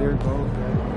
clear goals, right?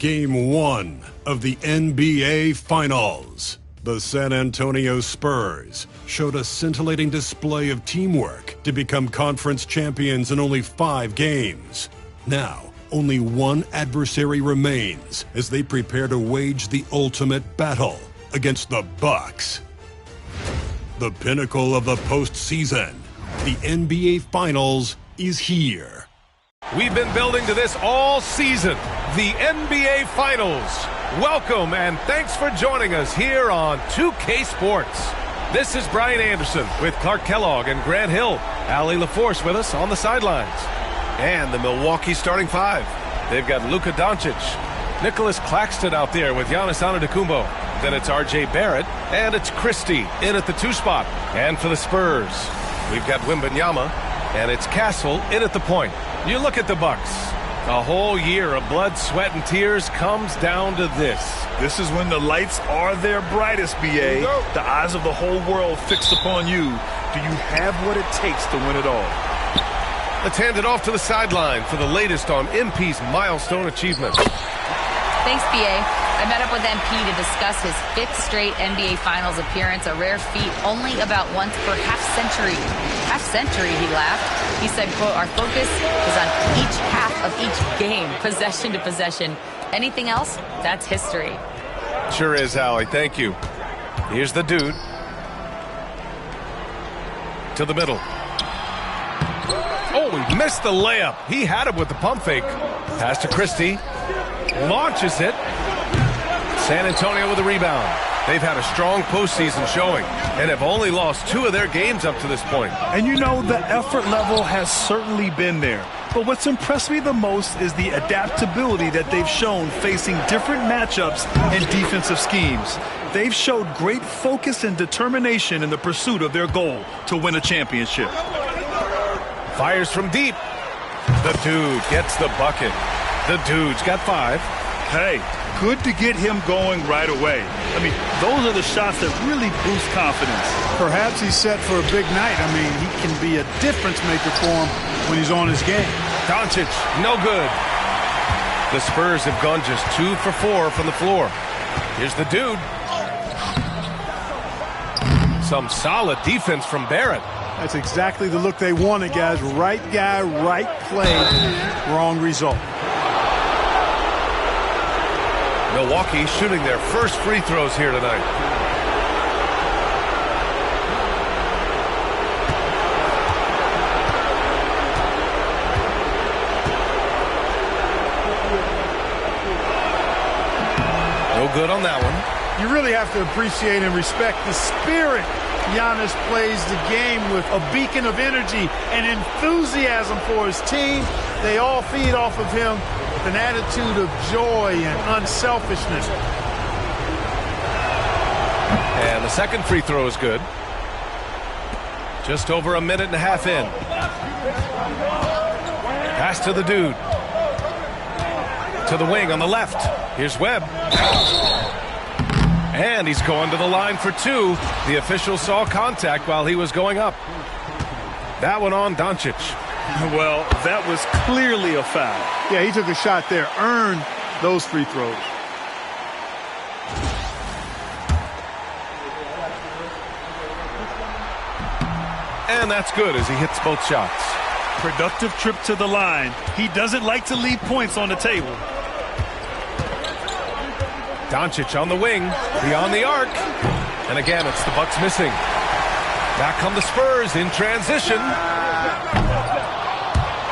Game 1 of the NBA Finals. The San Antonio Spurs showed a scintillating display of teamwork to become conference champions in only 5 games. Now, only one adversary remains as they prepare to wage the ultimate battle against the Bucks. The pinnacle of the postseason, the NBA Finals, is here. We've been building to this all season, the NBA Finals. Welcome and thanks for joining us here on 2K Sports. This is Brian Anderson with Clark Kellogg and Grant Hill. Allie LaForce with us on the sidelines. And the Milwaukee starting 5. They've got Luka Doncic, Nicholas Claxton out there with Giannis Antetokounmpo. Then it's R.J. Barrett, and it's Christie in at the 2 spot. And for the Spurs, we've got Wembanyama, and it's Castle in at the point. You look at the Bucks. A whole year of blood, sweat, and tears comes down to this. This is when the lights are their brightest, B.A. The eyes of the whole world fixed upon you. Do you have what it takes to win it all? Let's hand it off to the sideline for the latest on MP's milestone achievements. Thanks, B.A. I met up with MP to discuss his 5th straight NBA Finals appearance, a rare feat only about once per half-century. Half-century, he laughed. He said, quote, our focus is on each half of each game, possession to possession. Anything else, that's history. Sure is, Allie. Thank you. Here's the dude. To the middle. Oh, he missed the layup. He had it with the pump fake. Pass to Christie. Launches it. San Antonio with a rebound. They've had a strong postseason showing and have only lost 2 of their games up to this point. And you know, the effort level has certainly been there. But what's impressed me the most is the adaptability that they've shown facing different matchups and defensive schemes. They've showed great focus and determination in the pursuit of their goal to win a championship. Fires from deep. The dude gets the bucket. The dude's got 5. Hey, good to get him going right away. I mean, those are the shots that really boost confidence. Perhaps he's set for a big night. I mean, he can be a difference maker for him when he's on his game. Doncic, no good. The Spurs have gone just 2 for 4 from the floor. Here's the dude. Some solid defense from Barrett. That's exactly the look they wanted, guys. Right guy, right play, wrong result. Milwaukee shooting their first free throws here tonight. No good on that one. You really have to appreciate and respect the spirit Giannis plays the game with, a beacon of energy and enthusiasm for his team. They all feed off of him with an attitude of joy and unselfishness. And the second free throw is good. Just over a minute and a half in. Pass to the dude. To the wing on the left. Here's Webb. And he's going to the line for 2. The official saw contact while he was going up. That one on Doncic. Well, that was clearly a foul. Yeah, he took a shot there, earned those free throws. And that's good as he hits both shots. Productive trip to the line. He doesn't like to leave points on the table. Doncic on the wing, beyond the arc. And again, it's the Bucks missing. Back come the Spurs in transition.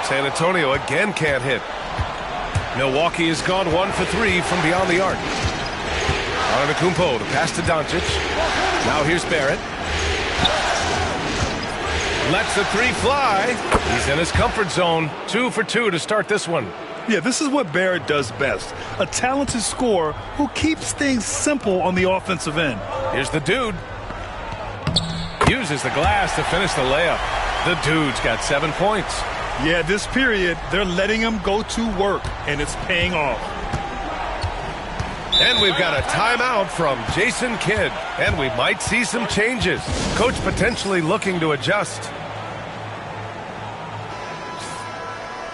San Antonio again can't hit. Milwaukee has gone 1 for 3 from beyond the arc. Antetokounmpo, the pass to Doncic. Now here's Barrett. Lets the 3 fly. He's in his comfort zone. 2 for 2 to start this one. Yeah, this is what Barrett does best. A talented scorer who keeps things simple on the offensive end. Here's the dude. Uses the glass to finish the layup. The dude's got 7 points. Yeah, this period, they're letting him go to work, and it's paying off. And we've got a timeout from Jason Kidd. And we might see some changes. Coach potentially looking to adjust.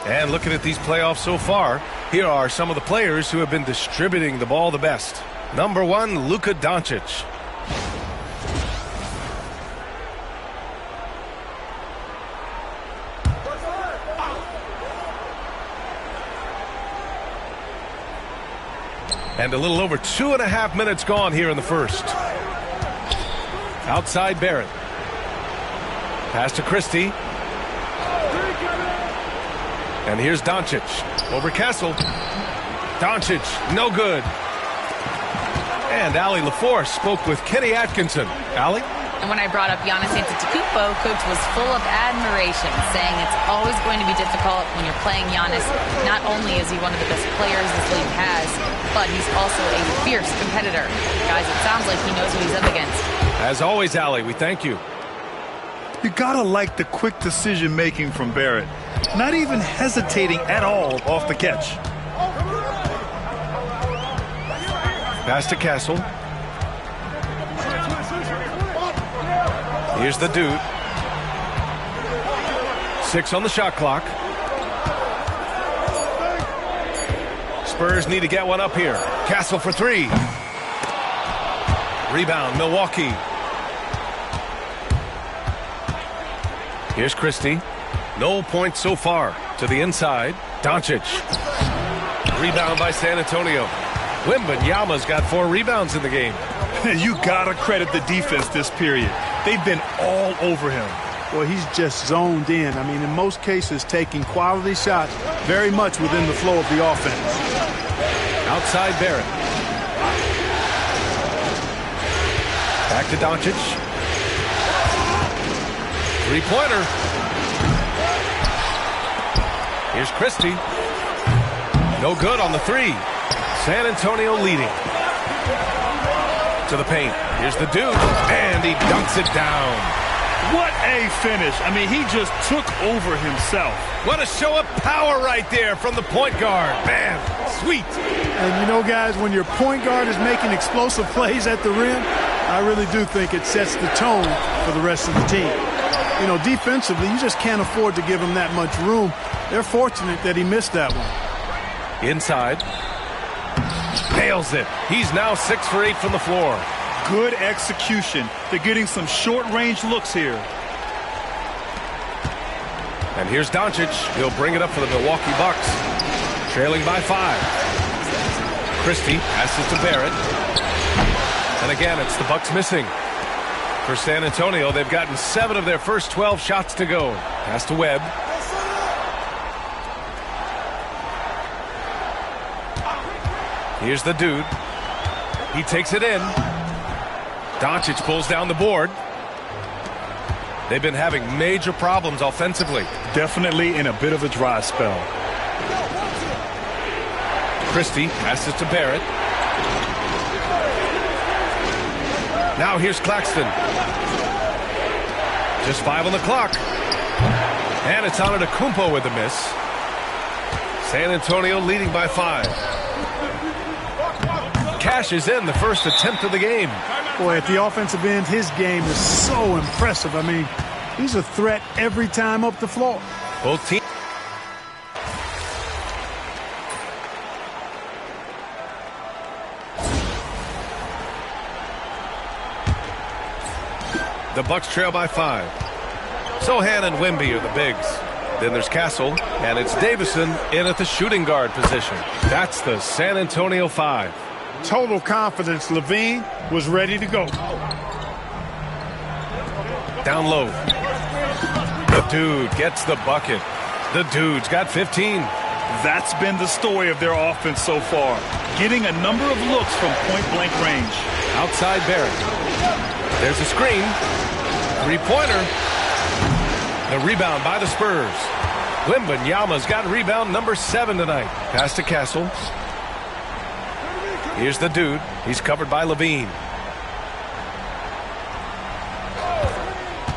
And looking at these playoffs so far, here are some of the players who have been distributing the ball the best. Number 1, Luka Doncic. And a little over 2.5 minutes gone here in the first. Outside Barrett. Pass to Christie. And here's Doncic. Over Castle. Doncic, no good. And Allie LaForce spoke with Kenny Atkinson. Allie? And when I brought up Giannis Antetokounmpo, Coach was full of admiration, saying it's always going to be difficult when you're playing Giannis. Not only is he one of the best players this league has, but he's also a fierce competitor. Guys, it sounds like he knows what he's up against. As always, Allie, we thank you. You gotta like the quick decision-making from Barrett. Not even hesitating at all off the catch. Pass to Castle. Here's the dude. 6 on the shot clock. Spurs need to get one up here. Castle for 3. Rebound, Milwaukee. Here's Christie. No points so far. To the inside. Doncic. Rebound by San Antonio. Wembanyama's got 4 rebounds in the game. You gotta credit the defense this period. They've been all over him. Well, he's just zoned in. I mean, in most cases, taking quality shots very much within the flow of the offense. Outside Barrett. Back to Doncic. 3-pointer. Here's Christie. No good on the 3. San Antonio leading. To the paint. Here's the dude. And he dunks it down. What a finish. I mean, he just took over himself. What a show of power right there from the point guard. Man, sweet. And you know, guys, when your point guard is making explosive plays at the rim, I really do think it sets the tone for the rest of the team. You know, defensively, you just can't afford to give him that much room. They're fortunate that he missed that one. Inside. Nails it. He's now 6 for 8 from the floor. Good execution. They're getting some short-range looks here. And here's Doncic. He'll bring it up for the Milwaukee Bucks. Trailing by 5. Christie passes to Barrett. And again, it's the Bucks missing. For San Antonio, they've gotten 7 of their first 12 shots to go. Pass to Webb. Here's the dude. He takes it in. Doncic pulls down the board. They've been having major problems offensively. Definitely in a bit of a dry spell. Christie passes to Barrett. Now here's Claxton. Just 5 on the clock. And it's Antetokounmpo with the miss. San Antonio leading by 5. Cashes in the first attempt of the game. Boy, at the offensive end, his game is so impressive. I mean, he's a threat every time up the floor. Both teams. The Bucks trail by 5. Sohan and Wemby are the bigs. Then there's Castle, and it's Davison in at the shooting guard position. That's the San Antonio 5. Total confidence. Levine was ready to go. Down low. The dude gets the bucket. The dude's got 15. That's been the story of their offense so far. Getting a number of looks from point-blank range. Outside Barrett. There's a screen. 3-pointer. The rebound by the Spurs. Wembanyama's got rebound number 7 tonight. Pass to Castle. Here's the dude. He's covered by Levine.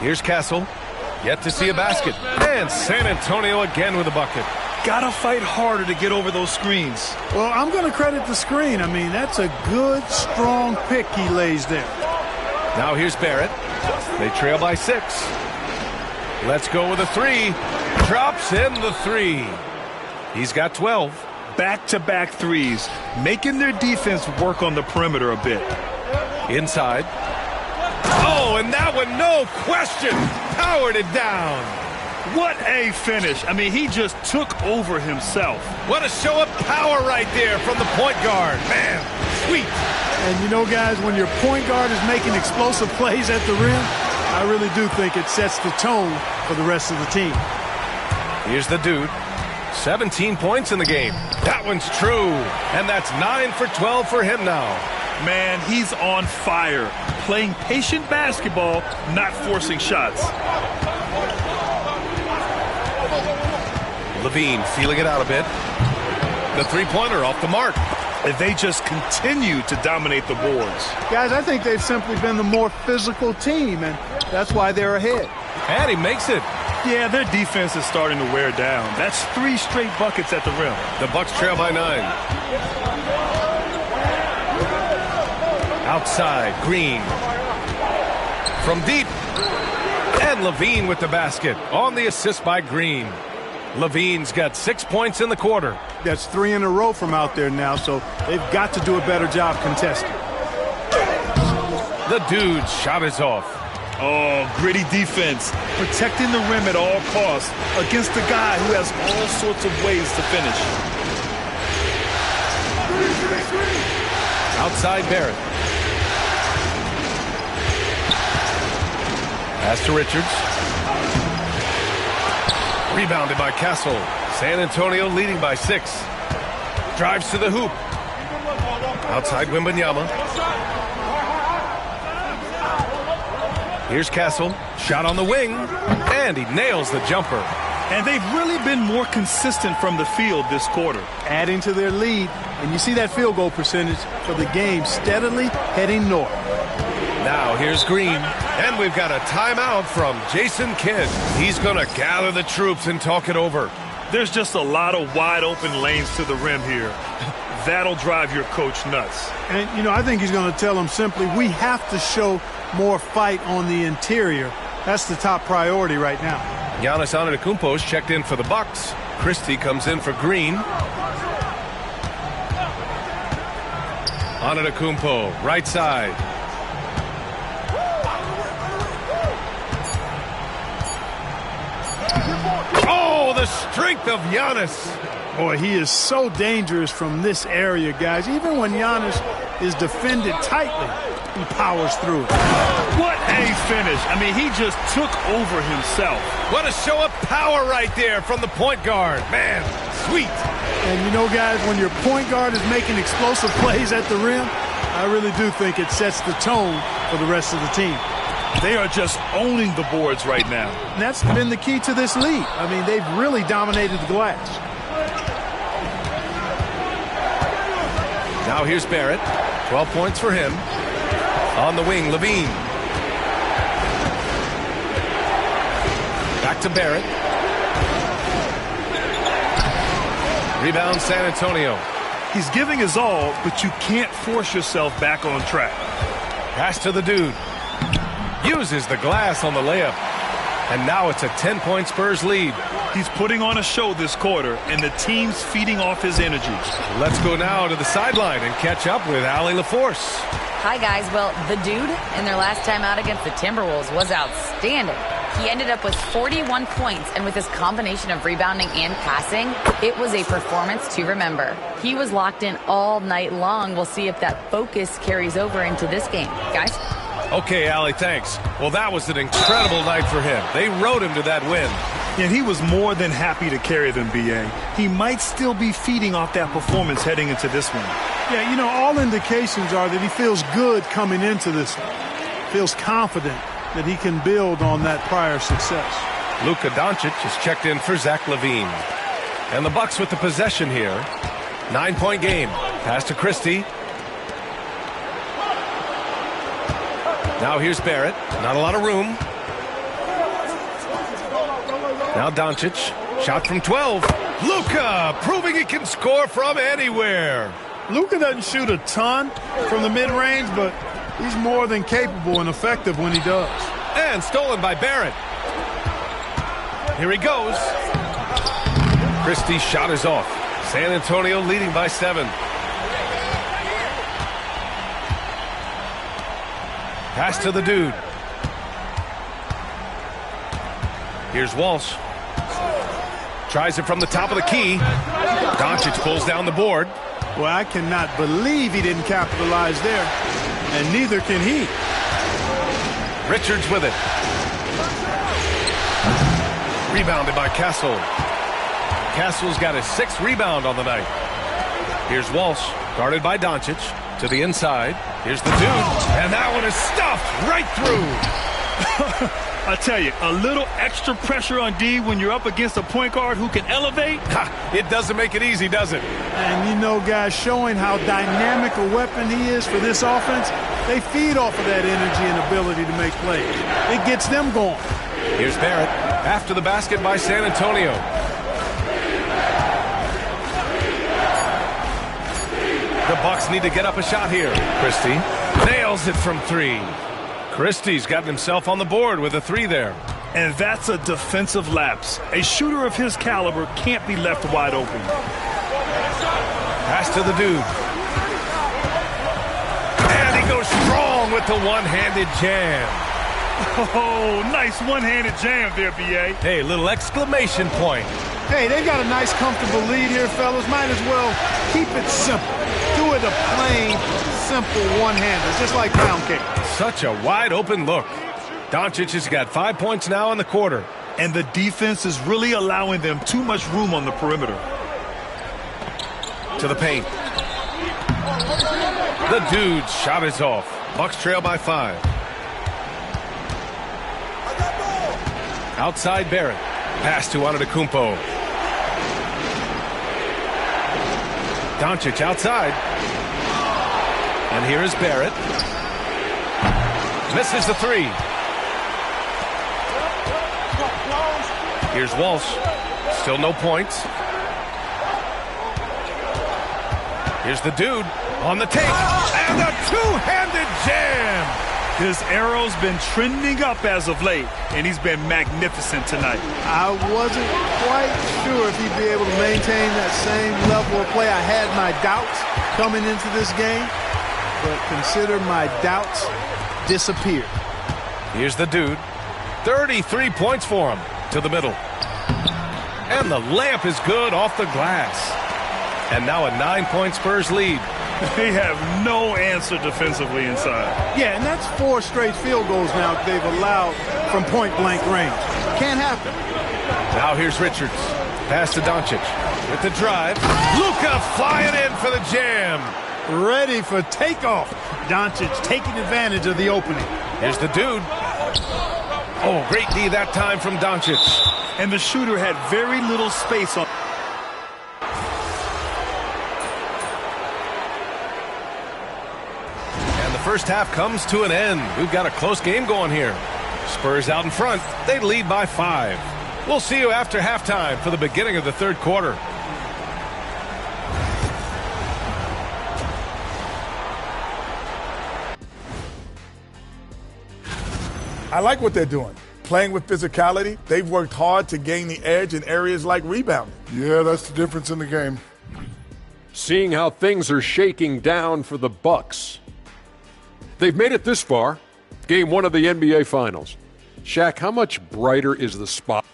Here's Castle. Yet to see a basket. And San Antonio again with a bucket. Gotta fight harder to get over those screens. Well, I'm going to credit the screen. I mean, that's a good, strong pick he lays there. Now here's Barrett. They trail by 6. Let's go with a 3. Drops in the 3. He's got 12. Back-to-back threes, making their defense work on the perimeter a bit. Inside. Oh, and that one, no question, powered it down. What a finish. I mean, he just took over himself. What a show of power right there from the point guard. Man, sweet. And you know, guys, when your point guard is making explosive plays at the rim, I really do think it sets the tone for the rest of the team. Here's the dude. 17 points in the game. That one's true. And that's 9 for 12 for him now. Man, he's on fire. Playing patient basketball, not forcing shots. Levine feeling it out a bit. The three-pointer off the mark. And they just continue to dominate the boards. Guys, I think they've simply been the more physical team, and that's why they're ahead. And he makes it. Yeah, their defense is starting to wear down. That's 3 straight buckets at the rim. The Bucks trail by 9. Outside, Green. From deep. And Levine with the basket on the assist by Green. Levine's got 6 points in the quarter. That's 3 in a row from out there now, so they've got to do a better job contesting. The dude's shot is off. Oh, gritty defense. Protecting the rim at all costs against a guy who has all sorts of ways to finish. Outside Barrett. Pass to Richards. Rebounded by Castle. San Antonio leading by 6. Drives to the hoop. Outside Wembanyama. Here's Castle. Shot on the wing. And he nails the jumper. And they've really been more consistent from the field this quarter. Adding to their lead, and you see that field goal percentage for the game steadily heading north. Now here's Green. And we've got a timeout from Jason Kidd. He's going to gather the troops and talk it over. There's just a lot of wide open lanes to the rim here. That'll drive your coach nuts. And, you know, I think he's going to tell them simply, we have to show more fight on the interior. That's the top priority right now. Giannis Antetokounmpo's checked in for the Bucks. Christie comes in for Green. Antetokounmpo, right side. Oh, the strength of Giannis. Boy, he is so dangerous from this area, guys. Even when Giannis is defended tightly, he powers through it. What a finish. I mean, he just took over himself. What a show of power right there from the point guard. Man, sweet. And you know, guys, when your point guard is making explosive plays at the rim, I really do think it sets the tone for the rest of the team. They are just owning the boards right now. And that's been the key to this lead. I mean, they've really dominated the glass. Now here's Barrett. 12 points for him. On the wing, Levine. Back to Barrett. Rebound San Antonio. He's giving his all, but you can't force yourself back on track. Pass to the dude. Uses the glass on the layup. And now it's a 10-point Spurs lead. He's putting on a show this quarter, and the team's feeding off his energy. Let's go now to the sideline and catch up with Allie LaForce. Hi, guys. Well, the dude in their last time out against the Timberwolves was outstanding. He ended up with 41 points, and with his combination of rebounding and passing, it was a performance to remember. He was locked in all night long. We'll see if that focus carries over into this game. Guys? Okay, Allie, thanks. Well, that was an incredible night for him. They rode him to that win. And he was more than happy to carry them, B.A. He might still be feeding off that performance heading into this one. Yeah, you know, all indications are that he feels good coming into this one. Feels confident that he can build on that prior success. Luka Doncic is checked in for Zach LaVine. And the Bucks with the possession here. 9-point game. Pass to Christie. Now here's Barrett. Not a lot of room. Now Doncic. Shot from 12. Luka proving he can score from anywhere. Luka doesn't shoot a ton from the mid-range, but he's more than capable and effective when he does. And stolen by Barrett. Here he goes. Christie's shot is off. San Antonio leading by 7. Pass to the dude. Here's Walsh. Tries it from the top of the key. Doncic pulls down the board. Well, I cannot believe he didn't capitalize there. And neither can he. Richards with it. Rebounded by Castle. Castle's got his 6th rebound on the night. Here's Walsh, guarded by Doncic. To the inside. Here's the dude. And that one is stuffed right through. I tell you, a little extra pressure on D when you're up against a point guard who can elevate. It doesn't make it easy, does it? And you know, guys, showing how dynamic a weapon he is for this offense, they feed off of that energy and ability to make plays. It gets them going. Here's Barrett after the basket by San Antonio. The Bucks need to get up a shot here. Christie nails it from 3. Christie's gotten himself on the board with a 3 there. And that's a defensive lapse. A shooter of his caliber can't be left wide open. Pass to the dude. And he goes strong with the one-handed jam. Oh, nice one-handed jam there, B.A. Hey, little exclamation point. Hey, they've got a nice, comfortable lead here, fellas. Might as well keep it simple. Do it a plain, simple one-hander, just like pound cake. Such a wide-open look. Doncic has got 5 points now in the quarter. And the defense is really allowing them too much room on the perimeter. To the paint. The dude's shot is off. Bucks trail by 5. Outside Barrett. Pass to Antetokounmpo. Doncic outside. And here is Barrett. Misses the 3. Here's Walsh. Still no points. Here's the dude on the take. And a two-handed jam. His arrow's been trending up as of late, and he's been magnificent tonight. I wasn't quite sure if he'd be able to maintain that same level of play. I had my doubts coming into this game, but consider my doubts disappeared. Here's the dude. 33 points for him. To the middle. And the layup is good off the glass. And now a 9-point Spurs lead. They have no answer defensively inside. Yeah, and that's 4 straight field goals now they've allowed from point-blank range. Can't happen. Now here's Richards. Pass to Doncic. With the drive. Luka flying in for the jam. Ready for takeoff. Doncic taking advantage of the opening. Here's the dude. Oh, great D that time from Doncic. And the shooter had very little space on. And the first half comes to an end. We've got a close game going here. Spurs out in front. They lead by 5. We'll see you after halftime for the beginning of the third quarter. I like what they're doing. Playing with physicality, they've worked hard to gain the edge in areas like rebounding. Yeah, that's the difference in the game. Seeing how things are shaking down for the Bucks. They've made it this far. Game 1 of the NBA Finals. Shaq, how much brighter is the spot?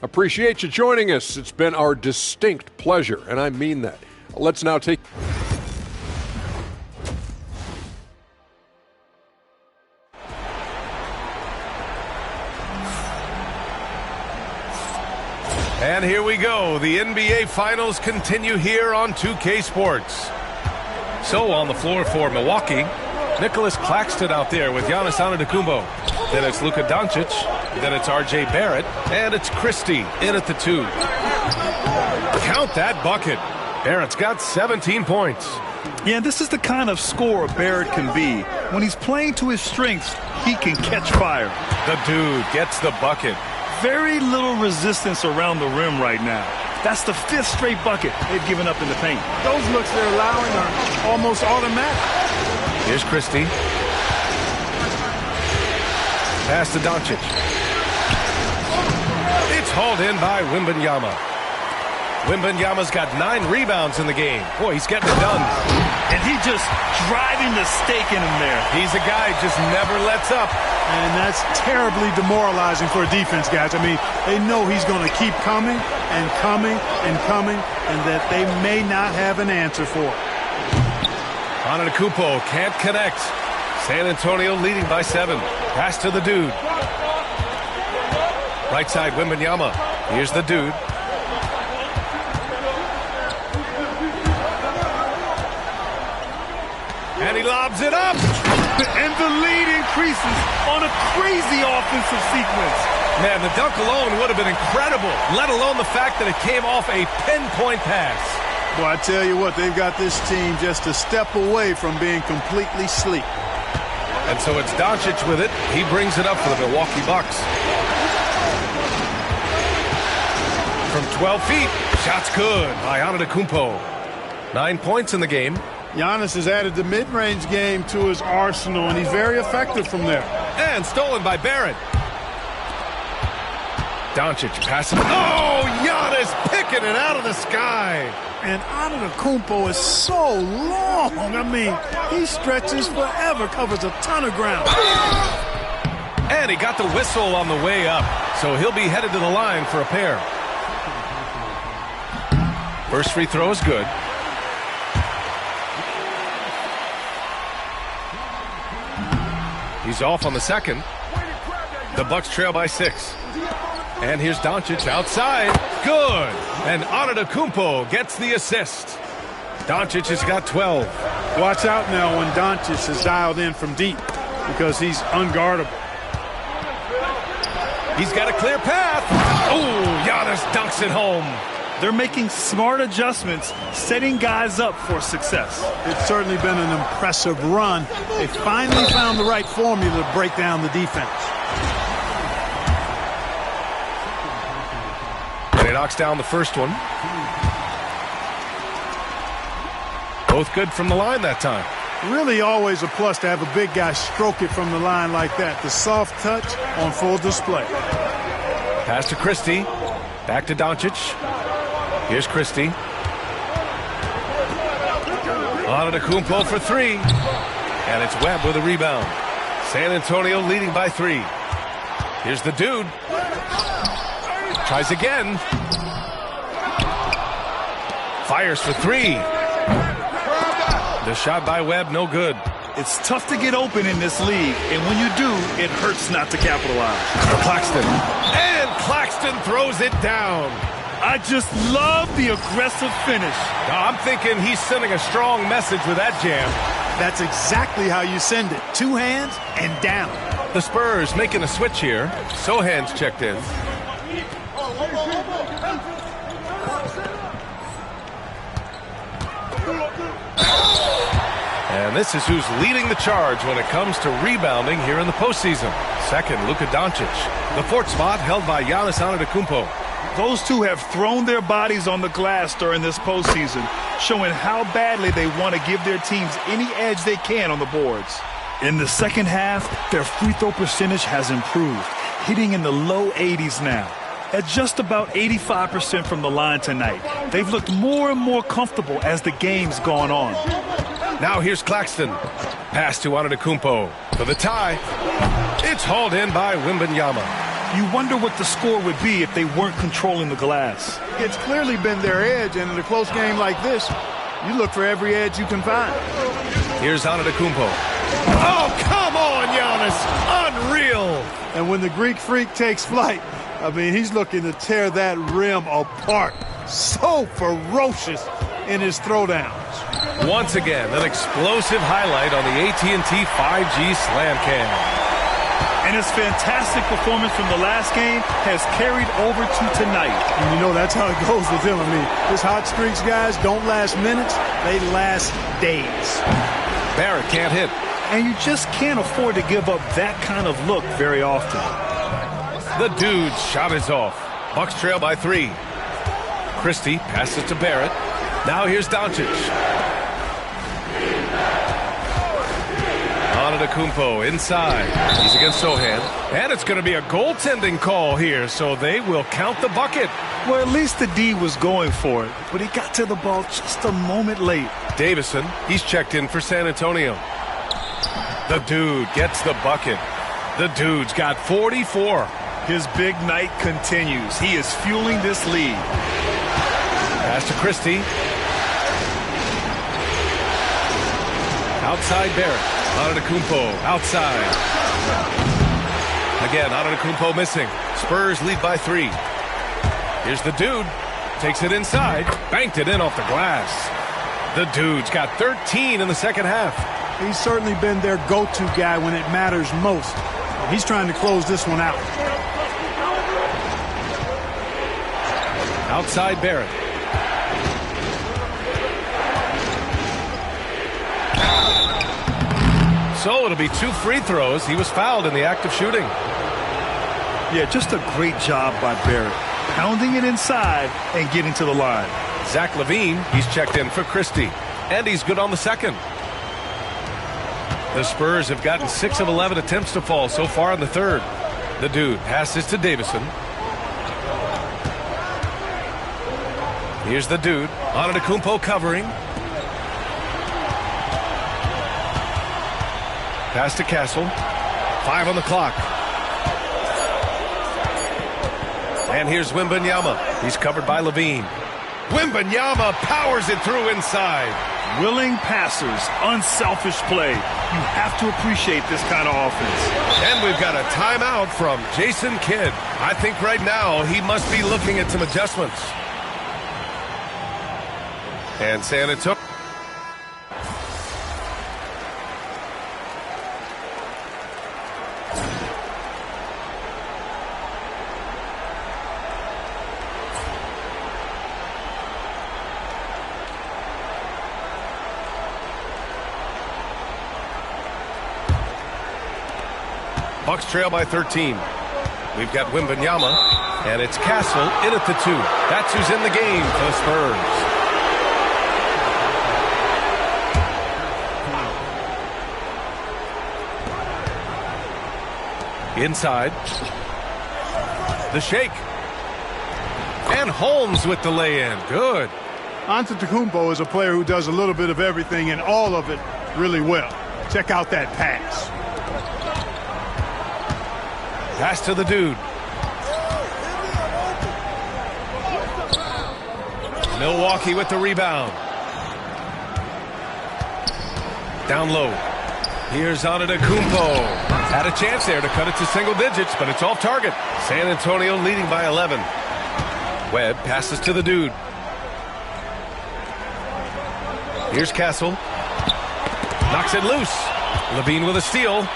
Appreciate you joining us. It's been our distinct pleasure, and I mean that. Let's now take... And here we go. The NBA Finals continue here on 2K Sports. So on the floor for Milwaukee, Nicholas Claxton out there with Giannis Antetokounmpo. Then it's Luka Doncic. Then it's R.J. Barrett. And it's Christie in at the 2. Count that bucket. Barrett's got 17 points. Yeah, this is the kind of scorer Barrett can be. When he's playing to his strengths, he can catch fire. The dude gets the bucket. Very little resistance around the rim right now. That's the 5th straight bucket they've given up in the paint. Those looks they're allowing are almost automatic. Here's Christie. Pass to Doncic. It's hauled in by Wembanyama. Wembanyama's got 9 rebounds in the game. Boy, he's getting it done. And he just driving the stake in him there. He's a guy who just never lets up. And that's terribly demoralizing for a defense, guys. I mean, they know he's going to keep coming and coming and coming, and that they may not have an answer for it. Antetokounmpo can't connect. San Antonio leading by 7. Pass to the dude. Right side, Wembanyama. Here's the dude. And he lobs it up. And the lead increases on a crazy offensive sequence. Man, the dunk alone would have been incredible, let alone the fact that it came off a pinpoint pass. Well, I tell you what, they've got this team just a step away from being completely sleep. And so it's Doncic with it. He brings it up for the Milwaukee Bucks. From 12 feet, shot's good by Antetokounmpo. 9 points in the game. Giannis has added the mid-range game to his arsenal, and he's very effective from there. And stolen by Barrett. Doncic passing. Oh, Giannis picking it out of the sky. And Antetokounmpo is so long. I mean, he stretches forever, covers a ton of ground. And he got the whistle on the way up, so he'll be headed to the line for a pair. First free throw is good. He's off on the second. The Bucks trail by 6. And here's Doncic outside. Good. And Antetokounmpo gets the assist. Doncic has got 12. Watch out now when Doncic is dialed in from deep, because he's unguardable. He's got a clear path. Oh, Giannis dunks it home. They're making smart adjustments, setting guys up for success. It's certainly been an impressive run. They finally found the right formula to break down the defense. And he knocks down the first one. Both good from the line that time. Really always a plus to have a big guy stroke it from the line like that. The soft touch on full display. Pass to Christie. Back to Doncic. Here's Christie. Antetokounmpo for 3. And it's Webb with a rebound. San Antonio leading by 3. Here's the dude. Tries again. Fires for 3. The shot by Webb, no good. It's tough to get open in this league, and when you do, it hurts not to capitalize. Claxton. And Claxton throws it down. I just love the aggressive finish. I'm thinking he's sending a strong message with that jam. That's exactly how you send it. 2 hands and down. The Spurs making a switch here. Sohan's checked in. And this is who's leading the charge when it comes to rebounding here in the postseason. Second, Luka Doncic. The 4th spot held by Giannis Antetokounmpo. Those two have thrown their bodies on the glass during this postseason, showing how badly they want to give their teams any edge they can on the boards. In the second half, their free throw percentage has improved, hitting in the low 80s now. At just about 85% from the line tonight, they've looked more and more comfortable as the game's gone on. Now here's Claxton. Pass to Antetokounmpo for the tie. It's hauled in by Wembanyama. You wonder what the score would be if they weren't controlling the glass. It's clearly been their edge, and in a close game like this, you look for every edge you can find. Here's Antetokounmpo. Oh, come on, Giannis. Unreal. And when the Greek freak takes flight, I mean, he's looking to tear that rim apart. So ferocious in his throwdowns. Once again, an explosive highlight on the AT&T 5G Slam Cam. And his fantastic performance from the last game has carried over to tonight. And you know, that's how it goes with him. I mean, his hot streaks, guys, don't last minutes. They last days. Barrett can't hit. And you just can't afford to give up that kind of look very often. The dude's shot is off. Bucks trail by 3. Christie passes to Barrett. Now here's Doncic. Antetokounmpo inside. He's against Sohan. And it's going to be a goaltending call here, so they will count the bucket. Well, at least the D was going for it, but he got to the ball just a moment late. Davison, he's checked in for San Antonio. The dude gets the bucket. The dude's got 44. His big night continues. He is fueling this lead. Pass to Christie. Outside Barrett. Antetokounmpo outside. Again, Antetokounmpo missing. Spurs lead by 3. Here's the dude. Takes it inside. Banked it in off the glass. The dude's got 13 in the second half. He's certainly been their go-to guy when it matters most. He's trying to close this one out. Outside Barrett. So it'll be 2 free throws. He was fouled in the act of shooting. Yeah, just a great job by Barrett. Pounding it inside and getting to the line. Zach LaVine, he's checked in for Christie. And he's good on the second. The Spurs have gotten 6 of 11 attempts to fall so far in the third. The dude passes to Davison. Here's the dude. Antetokounmpo covering. Pass to Castle. 5 on the clock. And here's Wembanyama. He's covered by LaVine. Wembanyama powers it through inside. Willing passers, unselfish play. You have to appreciate this kind of offense. And we've got a timeout from Jason Kidd. I think right now he must be looking at some adjustments. And San Antonio. Bucks trail by 13. We've got Wembanyama, and it's Castle in at the 2. That's who's in the game for the Spurs. Inside. The shake. And Holmes with the lay-in. Good. Antetokounmpo is a player who does a little bit of everything and all of it really well. Check out that pass. Pass to the dude. Milwaukee with the rebound. Down low. Here's Antetokounmpo. Had a chance there to cut it to single digits, but it's off target. San Antonio leading by 11. Webb passes to the dude. Here's Castle. Knocks it loose. LaVine with a steal.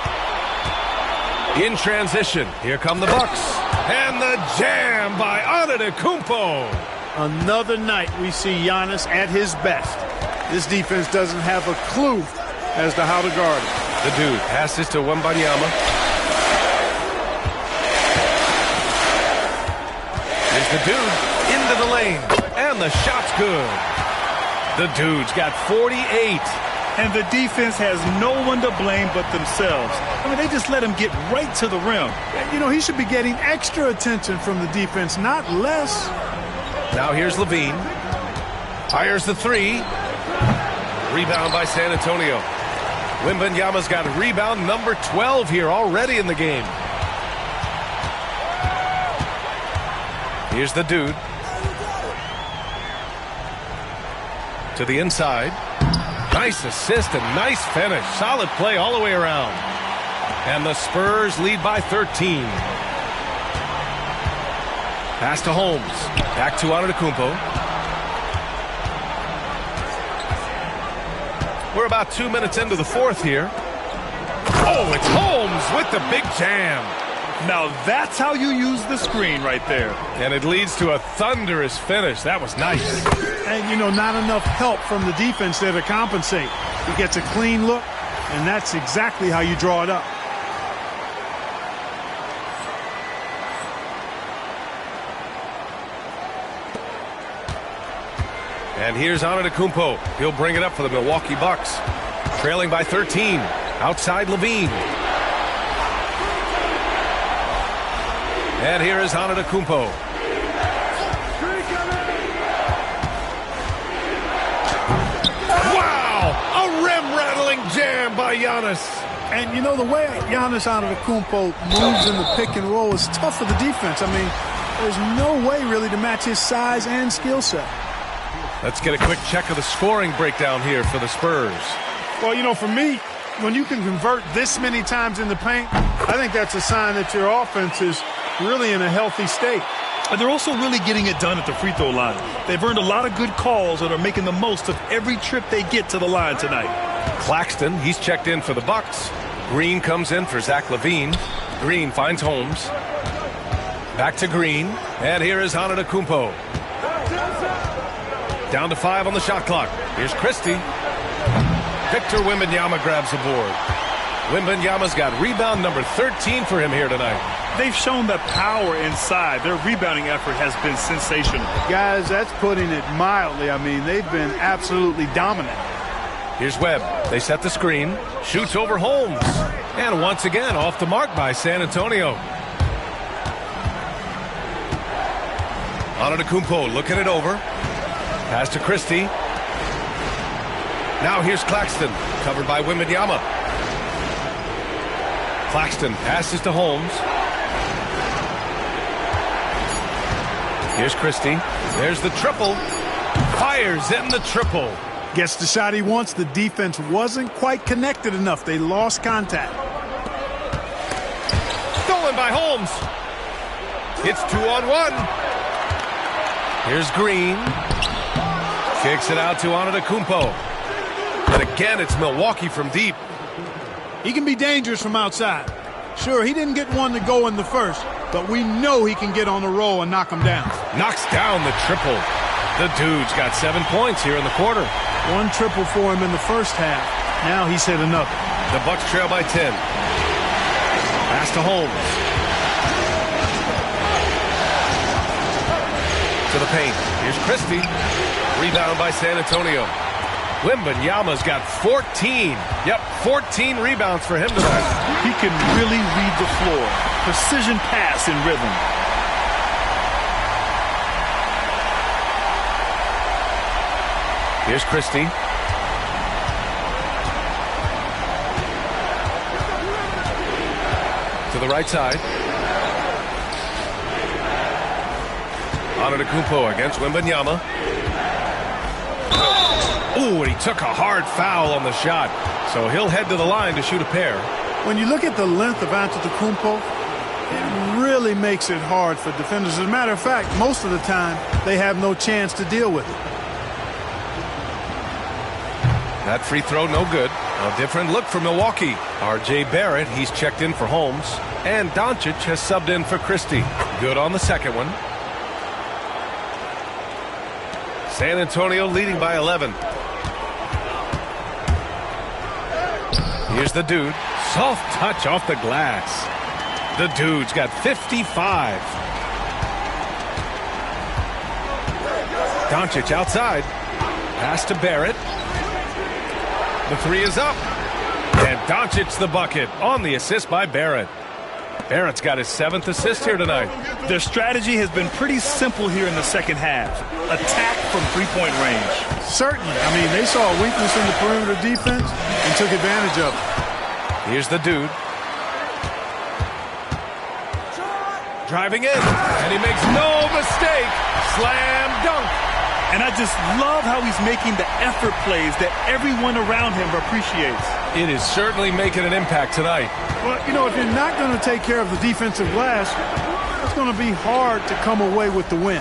In transition, here come the Bucks. And the jam by Antetokounmpo. Another night we see Giannis at his best. This defense doesn't have a clue as to how to guard him. The dude passes to Wembanyama. Here's the dude into the lane. And the shot's good. The dude's got 48. And the defense has no one to blame but themselves. I mean, they just let him get right to the rim. You know, he should be getting extra attention from the defense, not less. Now here's LaVine. Fires the 3. Rebound by San Antonio. Wembanyama's got rebound number 12 here already in the game. Here's the dude. To the inside. Nice assist and nice finish. Solid play all the way around. And the Spurs lead by 13. Pass to Holmes. Back to Antetokounmpo. We're about 2 minutes into the fourth here. Oh, it's Holmes with the big jam. Now that's how you use the screen right there. And it leads to a thunderous finish. That was nice. And, you know, not enough help from the defense there to compensate. He gets a clean look, and that's exactly how you draw it up. And here's Antetokounmpo. He'll bring it up for the Milwaukee Bucks. Trailing by 13. Outside Levine. And here is Antetokounmpo. Wow! A rim-rattling jam by Giannis. And you know, the way Giannis Antetokounmpo moves in the pick and roll is tough for the defense. I mean, there's no way really to match his size and skill set. Let's get a quick check of the scoring breakdown here for the Spurs. Well, you know, for me, when you can convert this many times in the paint, I think that's a sign that your offense is really in a healthy state. And they're also really getting it done at the free throw line. They've earned a lot of good calls and are making the most of every trip they get to the line tonight. Claxton, he's checked in for the Bucks. Green comes in for Zach LaVine. Green finds Holmes. Back to Green. And here is Antetokounmpo. Down to 5 on the shot clock. Here's Christie. Victor Wembanyama grabs the board. Wembanyama's got rebound number 13 for him here tonight. They've shown that power inside. Their rebounding effort has been sensational. Guys, that's putting it mildly. I mean, they've been absolutely dominant. Here's Webb. They set the screen. Shoots over Holmes. And once again, off the mark by San Antonio. Antetokounmpo looking it over. Pass to Christie. Now here's Claxton, covered by Wembanyama. Claxton passes to Holmes. Here's Christie. There's the triple. Fires in the triple. Gets the shot he wants. The defense wasn't quite connected enough. They lost contact. Stolen by Holmes. It's 2-on-1. Here's Green. Kicks it out to Antetokounmpo. And again, it's Milwaukee from deep. He can be dangerous from outside. Sure, he didn't get one to go in the first, but we know he can get on the roll and knock him down. Knocks down the triple. The dude's got 7 points here in the quarter. One triple for him in the first half. Now he's hit another. The Bucks trail by 10. Pass to Holmes. To the paint. Here's Christie. Rebound by San Antonio. Wembanyama's got 14. Yep, 14 rebounds for him tonight. He can really read the floor. Precision pass in rhythm. Here's Christie. To the right side. Antetokounmpo against Wembanyama. Ooh, and he took a hard foul on the shot. So he'll head to the line to shoot a pair. When you look at the length of Antetokounmpo, it really makes it hard for defenders. As a matter of fact, most of the time, they have no chance to deal with it. That free throw, no good. A different look for Milwaukee. R.J. Barrett, he's checked in for Holmes. And Doncic has subbed in for Christie. Good on the second one. San Antonio leading by 11. Here's the dude. Soft touch off the glass. The dude's got 55. Doncic outside. Pass to Barrett. The three is up. And Doncic the bucket on the assist by Barrett. Barrett's got his 7th assist here tonight. Their strategy has been pretty simple here in the second half. Attack from three-point range. Certainly. I mean, they saw a weakness in the perimeter defense and took advantage of it. Here's the dude. Driving in. And he makes no mistake. Slam dunk. And I just love how he's making the effort plays that everyone around him appreciates. It is certainly making an impact tonight. Well, you know, if you're not going to take care of the defensive glass, it's going to be hard to come away with the win.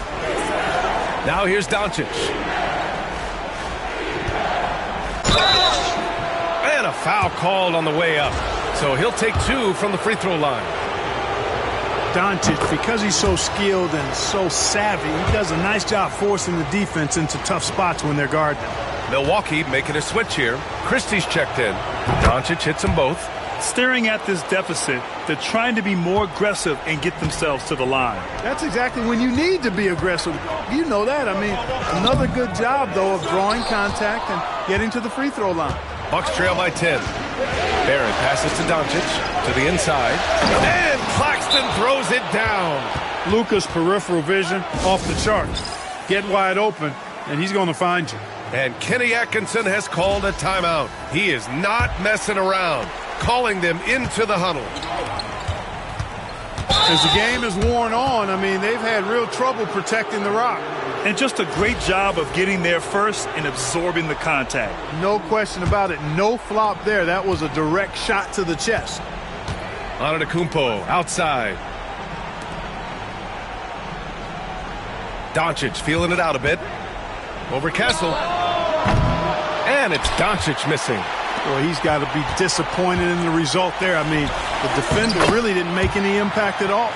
Now here's Doncic. And a foul called on the way up. So he'll take 2 from the free throw line. Doncic, because he's so skilled and so savvy, he does a nice job forcing the defense into tough spots when they're guarding him. Milwaukee making a switch here. Christie's checked in. Doncic hits them both. Staring at this deficit, they're trying to be more aggressive and get themselves to the line. That's exactly when you need to be aggressive. You know that. I mean, another good job, though, of drawing contact and getting to the free throw line. Bucks trail by 10. Barrett passes to Doncic to the inside. And Claxton throws it down. Luka's peripheral vision off the chart. Get wide open, and he's going to find you. And Kenny Atkinson has called a timeout. He is not messing around, calling them into the huddle. As the game is worn on, I mean, they've had real trouble protecting the rock. And just a great job of getting there first and absorbing the contact. No question about it. No flop there. That was a direct shot to the chest. Antetokounmpo outside. Doncic feeling it out a bit. Over Kessel. And it's Doncic missing. Well, he's got to be disappointed in the result there. I mean, the defender really didn't make any impact at all.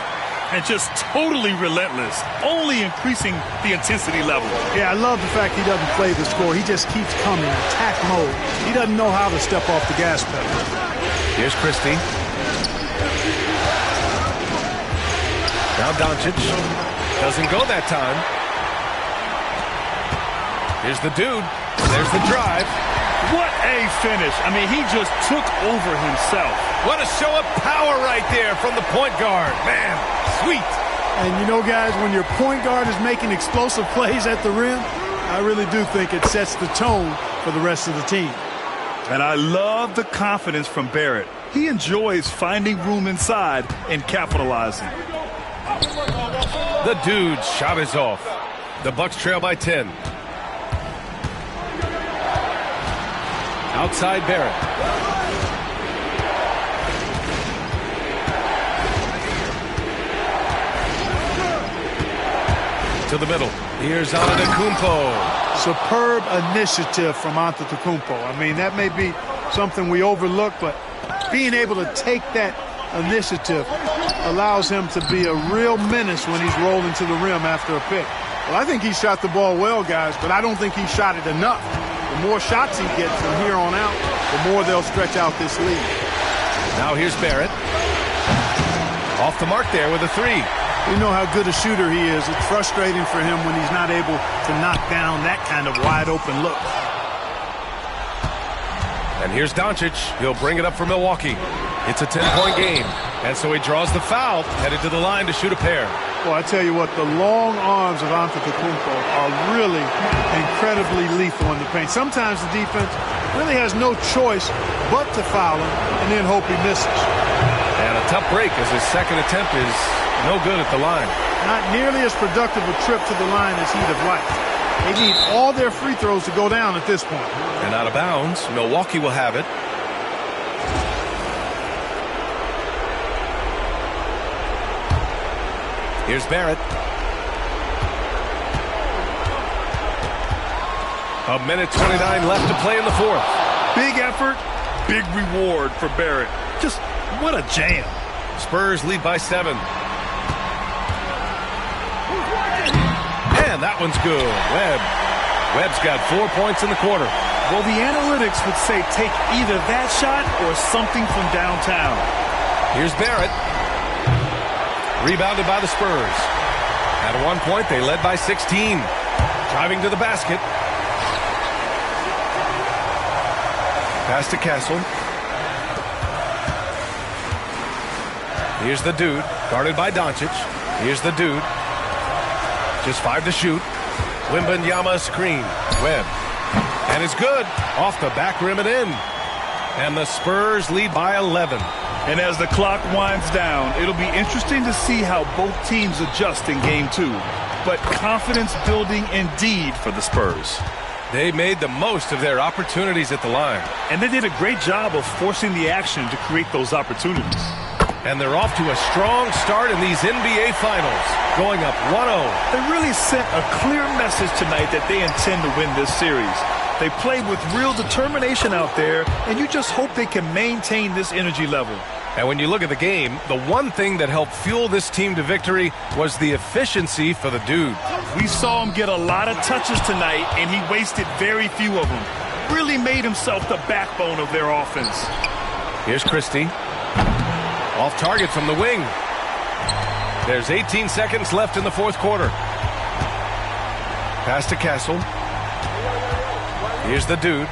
And just totally relentless, only increasing the intensity level. Yeah, I love the fact he doesn't play the score. He just keeps coming, attack mode. He doesn't know how to step off the gas pedal. Here's Christie. Now Doncic. Doesn't go that time. Here's the dude. There's the drive. What a finish. I mean, he just took over himself. What a show of power right there from the point guard. Man, sweet. And you know, guys, when your point guard is making explosive plays at the rim, I really do think it sets the tone for the rest of the team. And I love the confidence from Barrett. He enjoys finding room inside and capitalizing. The dude's shot is off. The Bucks trail by 10. Outside Barrett. To the middle. Here's Antetokounmpo. Superb initiative from Antetokounmpo. I mean, that may be something we overlook, but being able to take that initiative allows him to be a real menace when he's rolling to the rim after a pick. Well, I think he shot the ball well, guys, but I don't think he shot it enough. The more shots he gets from here on out, the more they'll stretch out this lead. Now here's Barrett. Off the mark there with a three. We know how good a shooter he is. It's frustrating for him when he's not able to knock down that kind of wide open look. And here's Doncic. He'll bring it up for Milwaukee. It's a 10-point game. And so he draws the foul, headed to the line to shoot a pair. Well, I tell you what, the long arms of Antetokounmpo are really incredibly lethal in the paint. Sometimes the defense really has no choice but to foul him and then hope he misses. And a tough break as his second attempt is no good at the line. Not nearly as productive a trip to the line as he'd have liked. They need all their free throws to go down at this point. And out of bounds, Milwaukee will have it. Here's Barrett. A minute 29 left to play in the fourth. Big effort, big reward for Barrett. Just what a jam. Spurs lead by 7. And that one's good. Webb's got 4 points in the quarter. Well, the analytics would say take either that shot or something from downtown. Here's Barrett. Rebounded by the Spurs. At one point, they led by 16. Driving to the basket. Pass to Castle. Here's the dude, guarded by Doncic. Here's the dude. Just 5 to shoot. Wembanyama screen. Webb. And it's good. Off the back rim and in. And the Spurs lead by 11. And as the clock winds down, it'll be interesting to see how both teams adjust in Game 2. But confidence building indeed for the Spurs. They made the most of their opportunities at the line. And they did a great job of forcing the action to create those opportunities. And they're off to a strong start in these NBA Finals, going up 1-0. They really sent a clear message tonight that they intend to win this series. They played with real determination out there, and you just hope they can maintain this energy level. And when you look at the game, the one thing that helped fuel this team to victory was the efficiency for the dude. We saw him get a lot of touches tonight, and he wasted very few of them. Really made himself the backbone of their offense. Here's Christie. Off target from the wing. There's 18 seconds left in the fourth quarter. Pass to Castle. Here's the dude.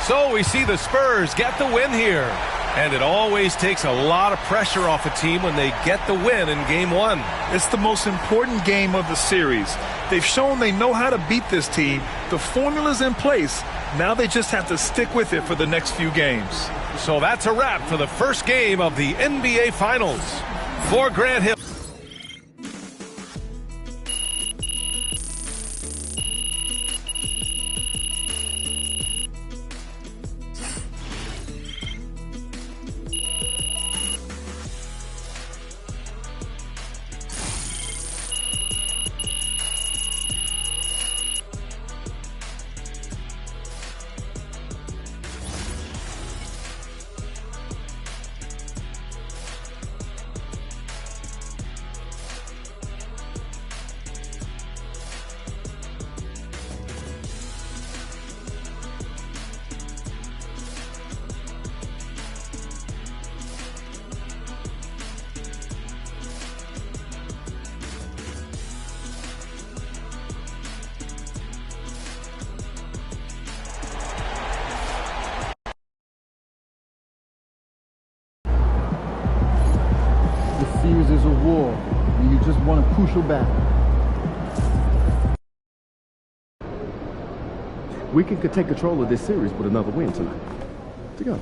So we see the Spurs get the win here. And it always takes a lot of pressure off a team when they get the win in game one. It's the most important game of the series. They've shown they know how to beat this team. The formula's in place. Now they just have to stick with it for the next few games. So that's a wrap for the first game of the NBA Finals. For Grant Hill. Series is a war, and you just won a crucial battle. We could take control of this series with another win tonight. Together.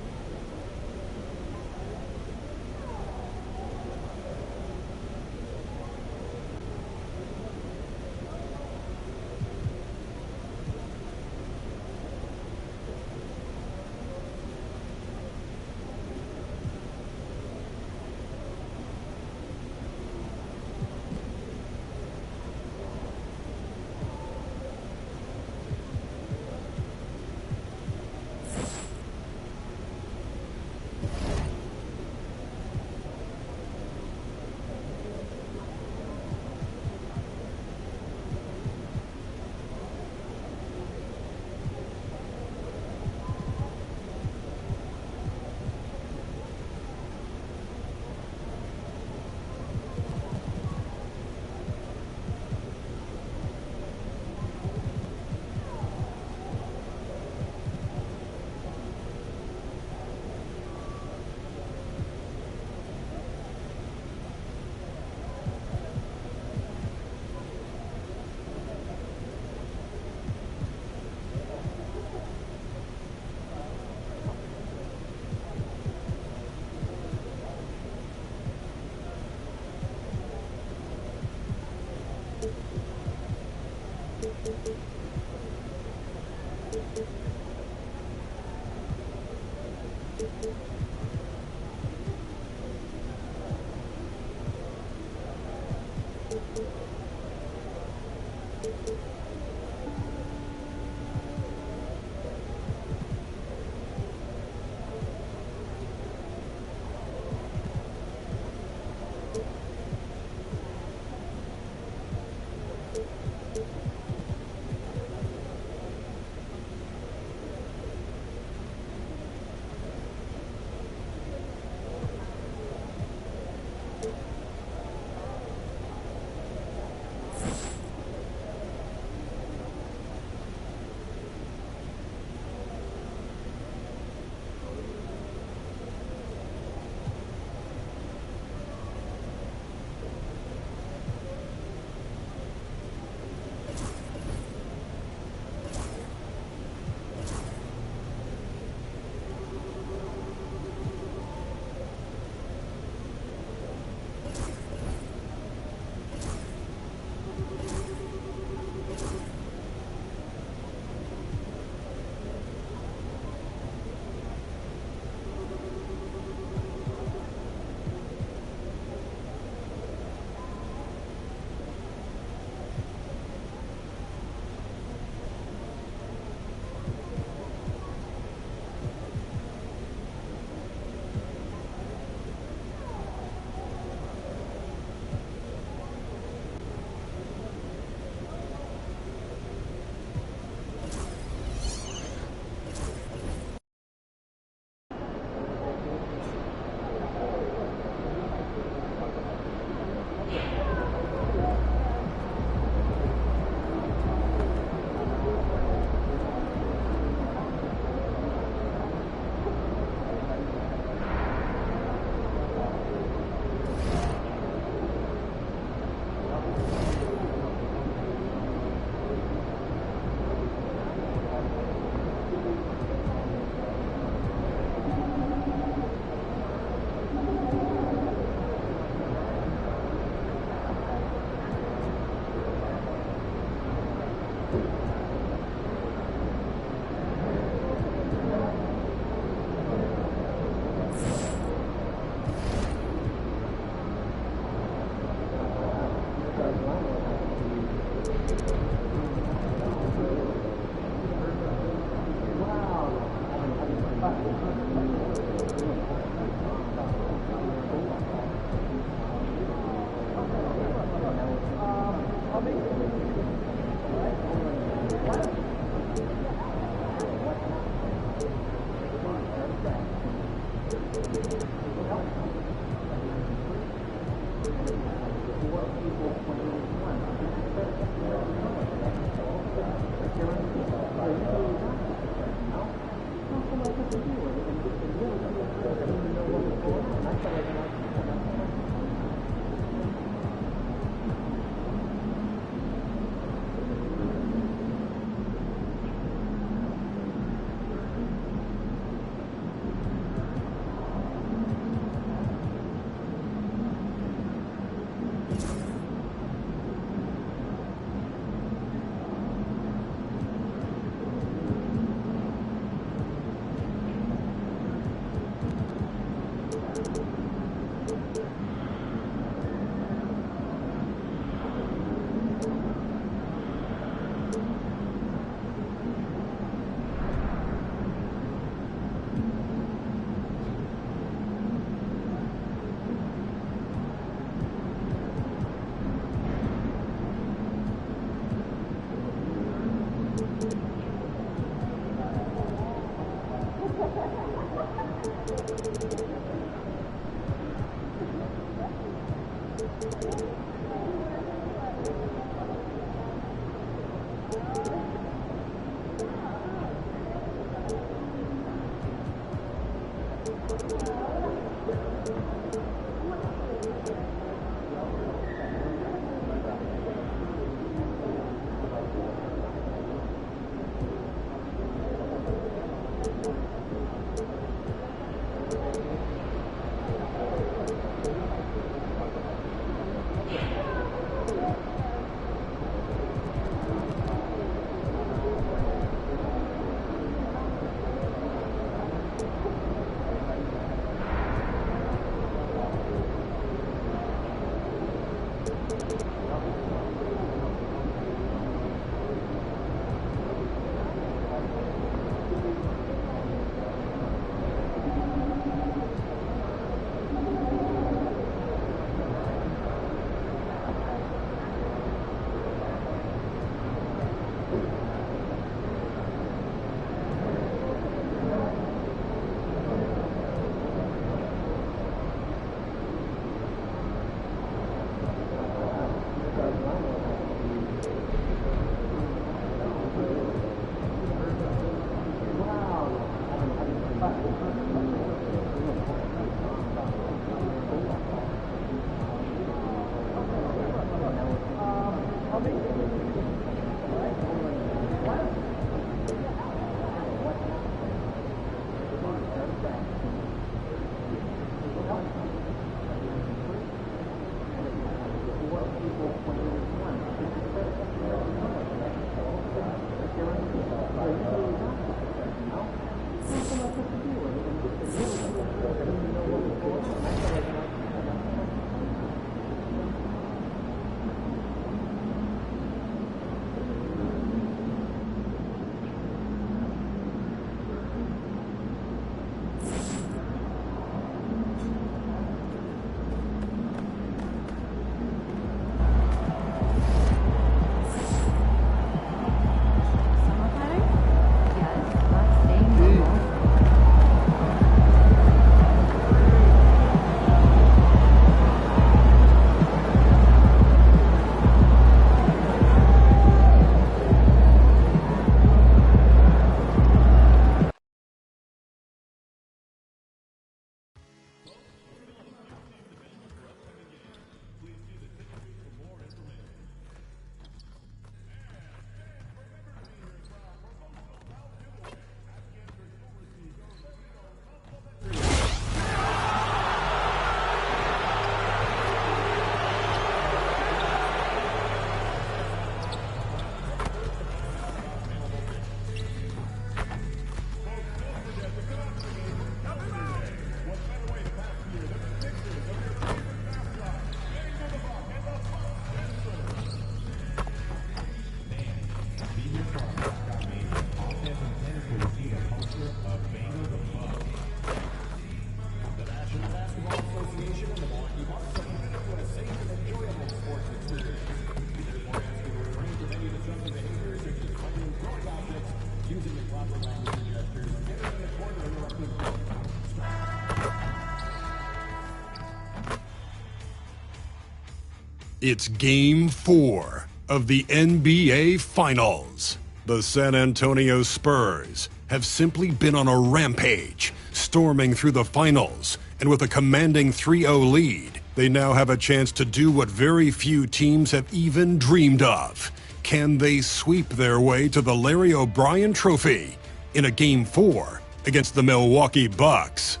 It's Game 4 of the NBA Finals. The San Antonio Spurs have simply been on a rampage, storming through the finals, and with a commanding 3-0 lead, they now have a chance to do what very few teams have even dreamed of. Can they sweep their way to the Larry O'Brien Trophy in a Game 4 against the Milwaukee Bucks?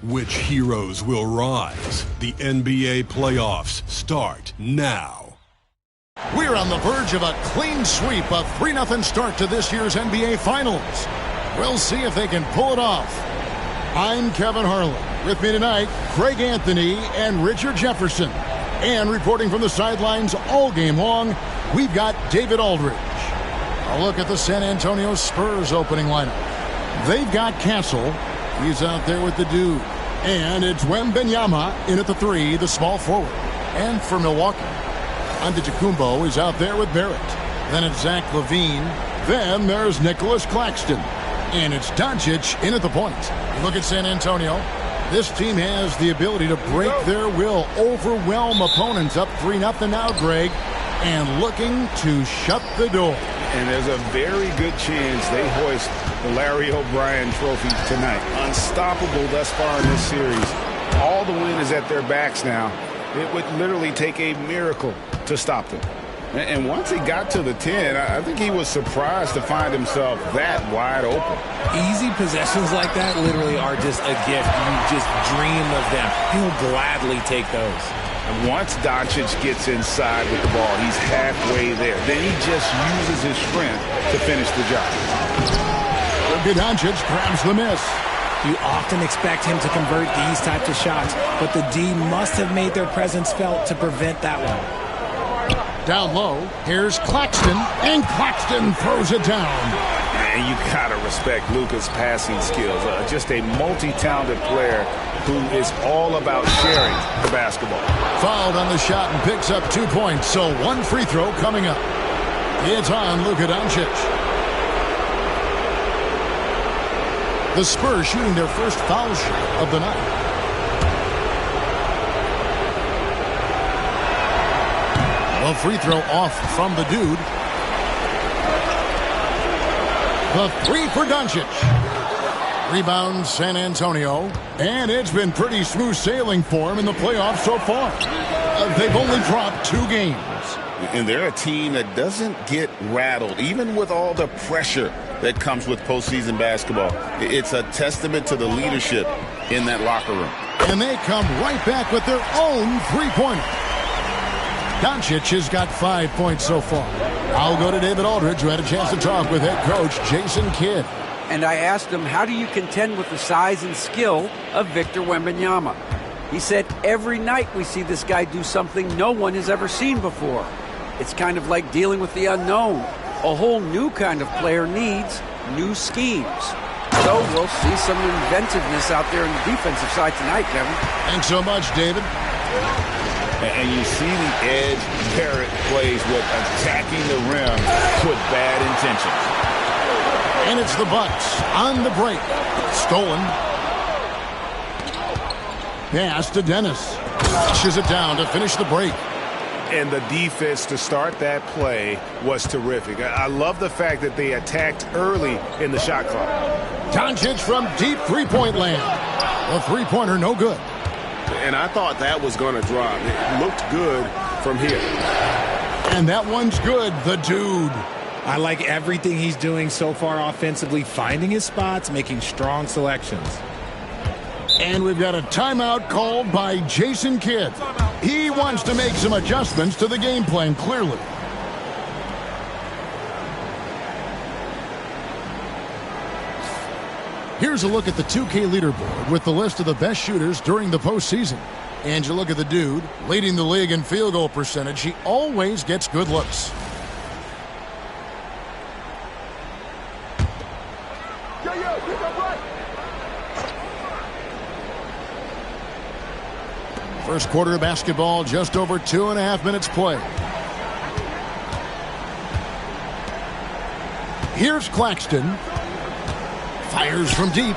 Which heroes will rise? The NBA playoffs start now. We're on the verge of a clean sweep, a 3-0 start to this year's NBA Finals. We'll see if they can pull it off. I'm Kevin Harlan. With me tonight, Craig Anthony and Richard Jefferson. And reporting from the sidelines all game long, we've got David Aldridge. A look at the San Antonio Spurs opening lineup. They've got Castle. He's out there with the dude. And it's Wembanyama in at the 3, the small forward. And for Milwaukee, Antetokounmpo is out there with Barrett. Then it's Zach LaVine. Then there's Nicholas Claxton. And it's Doncic in at the point. Look at San Antonio. This team has the ability to break their will, overwhelm opponents up 3-0 now, Greg, and looking to shut the door. And there's a very good chance they hoist the Larry O'Brien Trophy tonight. Unstoppable thus far in this series. All the wind is at their backs now. It would literally take a miracle to stop them. And once he got to the 10, I think he was surprised to find himself that wide open. Easy possessions like that literally are just a gift. You just dream of them. He'll gladly take those. And once Doncic gets inside with the ball, he's halfway there. Then he just uses his strength to finish the job. Doncic grabs the miss. You often expect him to convert these types of shots, but the D must have made their presence felt to prevent that one. Down low, here's Claxton, and Claxton throws it down. And you gotta respect Luka's passing skills. Just a multi-talented player who is all about sharing the basketball. Fouled on the shot and picks up 2 points, so one free throw coming up. It's on Luka Doncic. The Spurs shooting their first foul shot of the night. A free throw off from the dude. The 3 for Doncic. Rebound San Antonio. And it's been pretty smooth sailing for him in the playoffs so far. They've only dropped 2 games. And they're a team that doesn't get rattled, even with all the pressure that comes with postseason basketball. It's a testament to the leadership in that locker room. And they come right back with their own 3-pointer. Doncic has got 5 points so far. I'll go to David Aldridge, who had a chance to talk with head coach Jason Kidd. And I asked him, how do you contend with the size and skill of Victor Wembanyama? He said, every night we see this guy do something no one has ever seen before. It's kind of like dealing with the unknown. A whole new kind of player needs new schemes. So we'll see some inventiveness out there on the defensive side tonight, Kevin. Thanks so much, David. And you see the edge Barrett plays with, attacking the rim with bad intentions. And it's the Bucks on the break. Stolen. Pass to Dennis. Pushes it down to finish the break. And the defense to start that play was terrific. I love the fact that they attacked early in the shot clock. Doncic from deep three-point land. A three-pointer no good. And I thought that was going to drop. It looked good from here. And that one's good, the dude. I like everything he's doing so far offensively, finding his spots, making strong selections. And we've got a timeout called by Jason Kidd. He wants to make some adjustments to the game plan, clearly. Here's a look at the 2K leaderboard with the list of the best shooters during the postseason. And you look at the dude, leading the league in field goal percentage. He always gets good looks. First quarter of basketball, just over 2.5 minutes play. Here's Claxton. Fires from deep.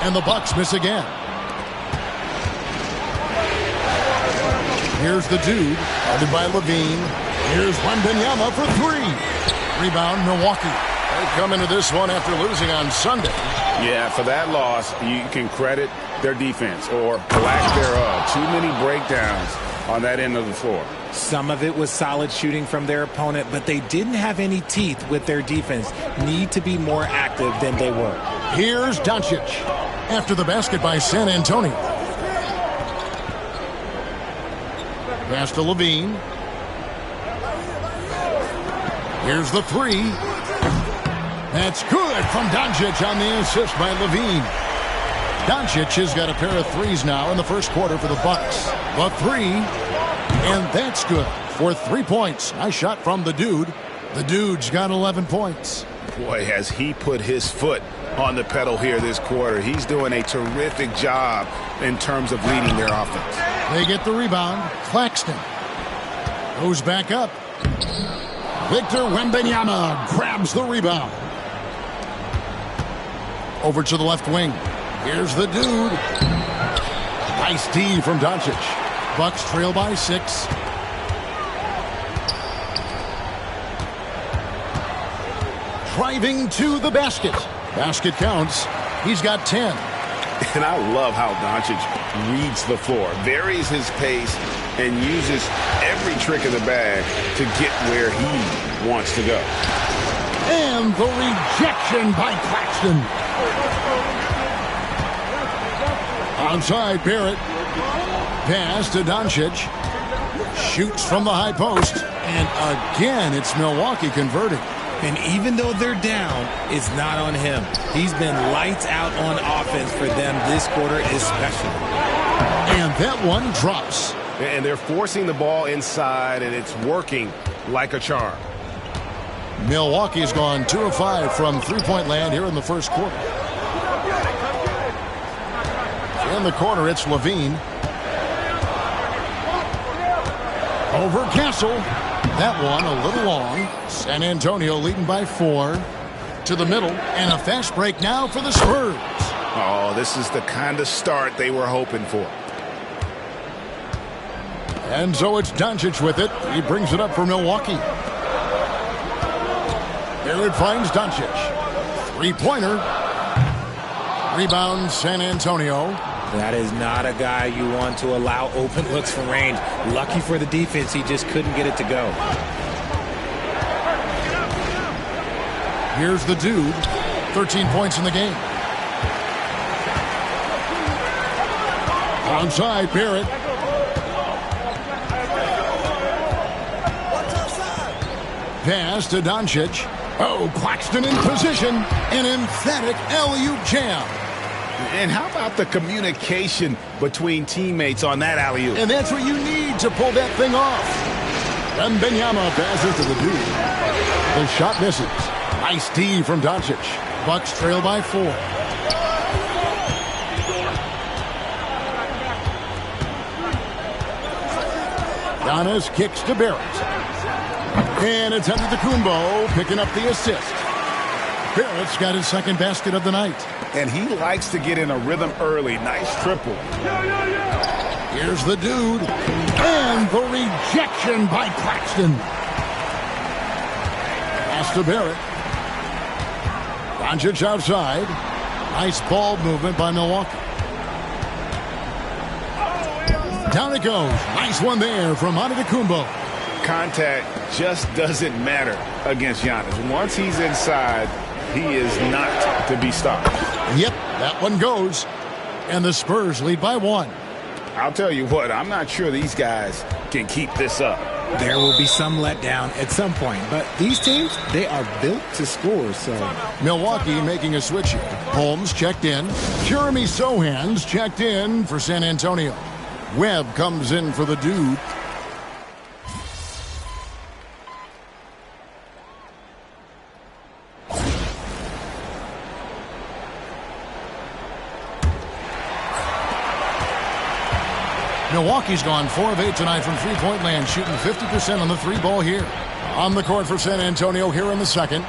And the Bucks miss again. Here's the dude, guarded by Levine. Here's Wembanyama for three. Rebound, Milwaukee. They come into this one after losing on Sunday. Yeah, for that loss, you can credit their defense, or lack thereof. Too many breakdowns on that end of the floor. Some of it was solid shooting from their opponent, but they didn't have any teeth with their defense. Need to be more active than they were. Here's Doncic after the basket by San Antonio. Pass to Levine. Here's the three. That's good from Doncic on the assist by Levine. Doncic has got a pair of threes now in the first quarter for the Bucks. The three, and that's good for 3 points. Nice shot from the dude. The dude's got 11 points. Boy, has he put his foot on the pedal here this quarter. He's doing a terrific job in terms of leading their offense. They get the rebound. Claxton goes back up. Victor Wembanyama grabs the rebound. Over to the left wing. Here's the dude. Nice D from Doncic. Bucks trail by 6. Driving to the basket. Basket counts. He's got 10. And I love how Doncic reads the floor, varies his pace, and uses every trick in the bag to get where he wants to go. And the rejection by Claxton. Onside, Barrett. Pass to Doncic. Shoots from the high post. And again, it's Milwaukee converting. And even though they're down, it's not on him. He's been lights out on offense for them this quarter especially. And that one drops. And they're forcing the ball inside, and it's working like a charm. Milwaukee's gone 2 of 5 from three-point land here in the first quarter. In the corner, it's Levine. Over Castle. That one a little long. San Antonio leading by 4. To the middle, and a fast break now for the Spurs. Oh, this is the kind of start they were hoping for. And so it's Doncic with it. He brings it up for Milwaukee. Barrett finds Doncic. Three-pointer. Rebound, San Antonio. That is not a guy you want to allow open looks from range. Lucky for the defense, he just couldn't get it to go. Here's the dude. 13 points in the game. Onside, Barrett. Pass to Doncic. Oh, Claxton in position. An emphatic alley-oop jam. And how about the communication between teammates on that alley-oop? And that's what you need to pull that thing off. Wembanyama passes to the dude. The shot misses. Nice D from Doncic. Bucks trail by 4. Giannis kicks to Barrett. And it's Antetokounmpo picking up the assist. Barrett's got his second basket of the night. And he likes to get in a rhythm early. Nice triple. Here's the dude. And the rejection by Claxton. Pass to Barrett. Doncic outside. Nice ball movement by Milwaukee. Down it goes. Nice one there from Antetokounmpo. Contact just doesn't matter against Giannis. Once he's inside, he is not to be stopped. Yep, that one goes. And the Spurs lead by 1. I'll tell you what, I'm not sure these guys can keep this up. There will be some letdown at some point, but these teams, they are built to score, so. Milwaukee making a switch here. Holmes checked in. Jeremy Sohan's checked in for San Antonio. Webb comes in for the dude. Milwaukee's gone 4 of 8 tonight from three-point land, shooting 50% on the 3-ball here. On the court for San Antonio here in the second.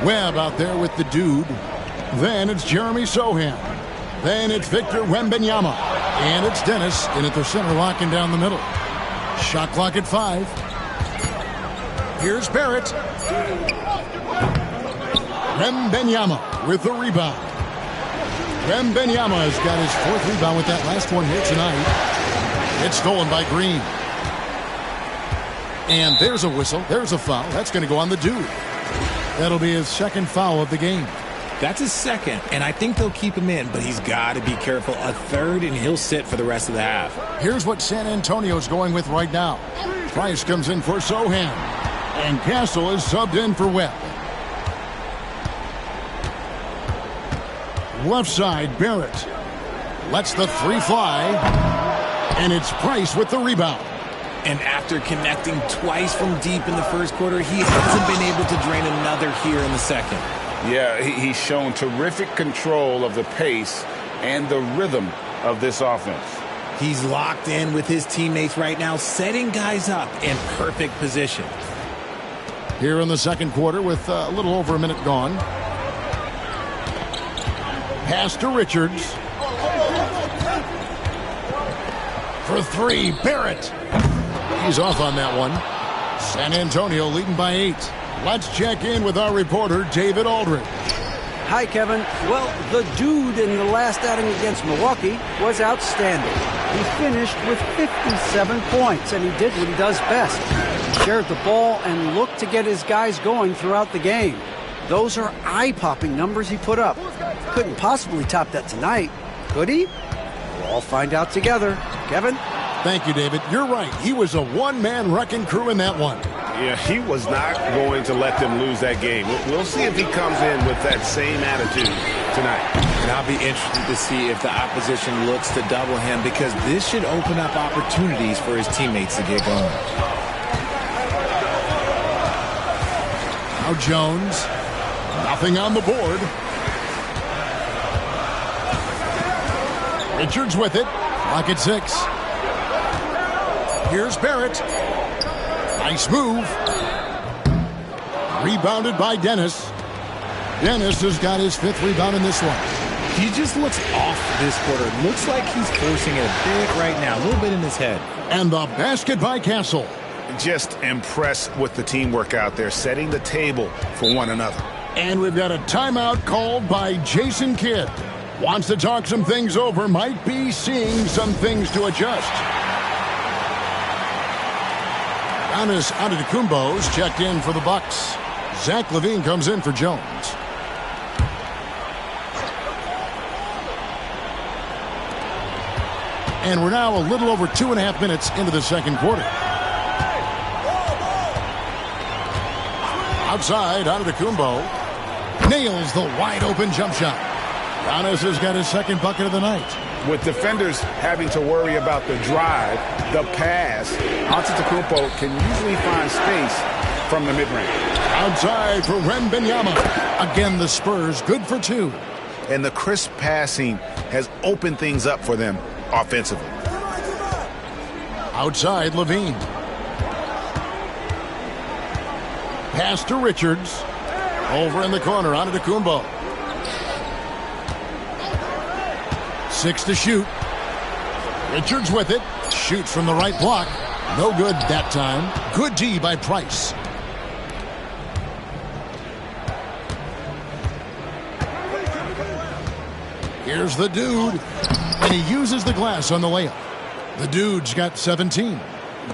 Webb out there with the dude. Then it's Jeremy Sohan. Then it's Victor Wembanyama. And it's Dennis in at the center, locking down the middle. Shot clock at 5. Here's Barrett. Wembanyama with the rebound. Wembanyama has got his 4th rebound with that last one here tonight. It's stolen by Green. And there's a whistle. There's a foul. That's going to go on the dude. That'll be his 2nd foul of the game. That's his 2nd, and I think they'll keep him in, but he's got to be careful. A 3rd, and he'll sit for the rest of the half. Here's what San Antonio's going with right now. Price comes in for Sohan, and Castle is subbed in for Webb. Left side, Barrett lets the 3 fly, and it's Price with the rebound. And after connecting twice from deep in the first quarter, he hasn't been able to drain another here in the second. Yeah, he's shown terrific control of the pace and the rhythm of this offense. He's locked in with his teammates right now, setting guys up in perfect position. Here in the second quarter with a little over a minute gone. Pass to Richards. For 3, Barrett. He's off on that one. San Antonio leading by 8. Let's check in with our reporter, David Aldridge. Hi, Kevin. Well, the dude in the last outing against Milwaukee was outstanding. He finished with 57 points, and he did what he does best. He shared the ball and looked to get his guys going throughout the game. Those are eye-popping numbers he put up. Couldn't possibly top that tonight, could he? We'll all find out together. Kevin? Thank you, David. You're right. He was a one-man wrecking crew in that one. Yeah, he was not going to let them lose that game. We'll see if he comes in with that same attitude tonight. And I'll be interested to see if the opposition looks to double him, because this should open up opportunities for his teammates to get going. Now Jones. Nothing on the board. Richards with it. Clock at 6. Here's Barrett. Nice move. Rebounded by Dennis. Dennis has got his 5th rebound in this one. He just looks off this quarter. Looks like he's forcing it a bit right now. A little bit in his head. And the basket by Castle. Just impressed with the teamwork out there, setting the table for one another. And we've got a timeout called by Jason Kidd. Wants to talk some things over. Might be seeing some things to adjust. Giannis Antetokounmpo's checked in for the Bucks. Zach LaVine comes in for Jones. And we're now a little over 2.5 minutes into the second quarter. Outside, Antetokounmpo nails the wide-open jump shot. Giannis has got his 2nd bucket of the night. With defenders having to worry about the drive, the pass, Antetokounmpo can usually find space from the mid-range. Outside for Wembanyama. Again, the Spurs good for 2. And the crisp passing has opened things up for them offensively. Outside, LaVine. Pass to Richards. Over in the corner, Antetokounmpo. 6 to shoot. Richards with it. Shoots from the right block. No good that time. Good D by Price. Here's the dude. And he uses the glass on the layup. The dude's got 17.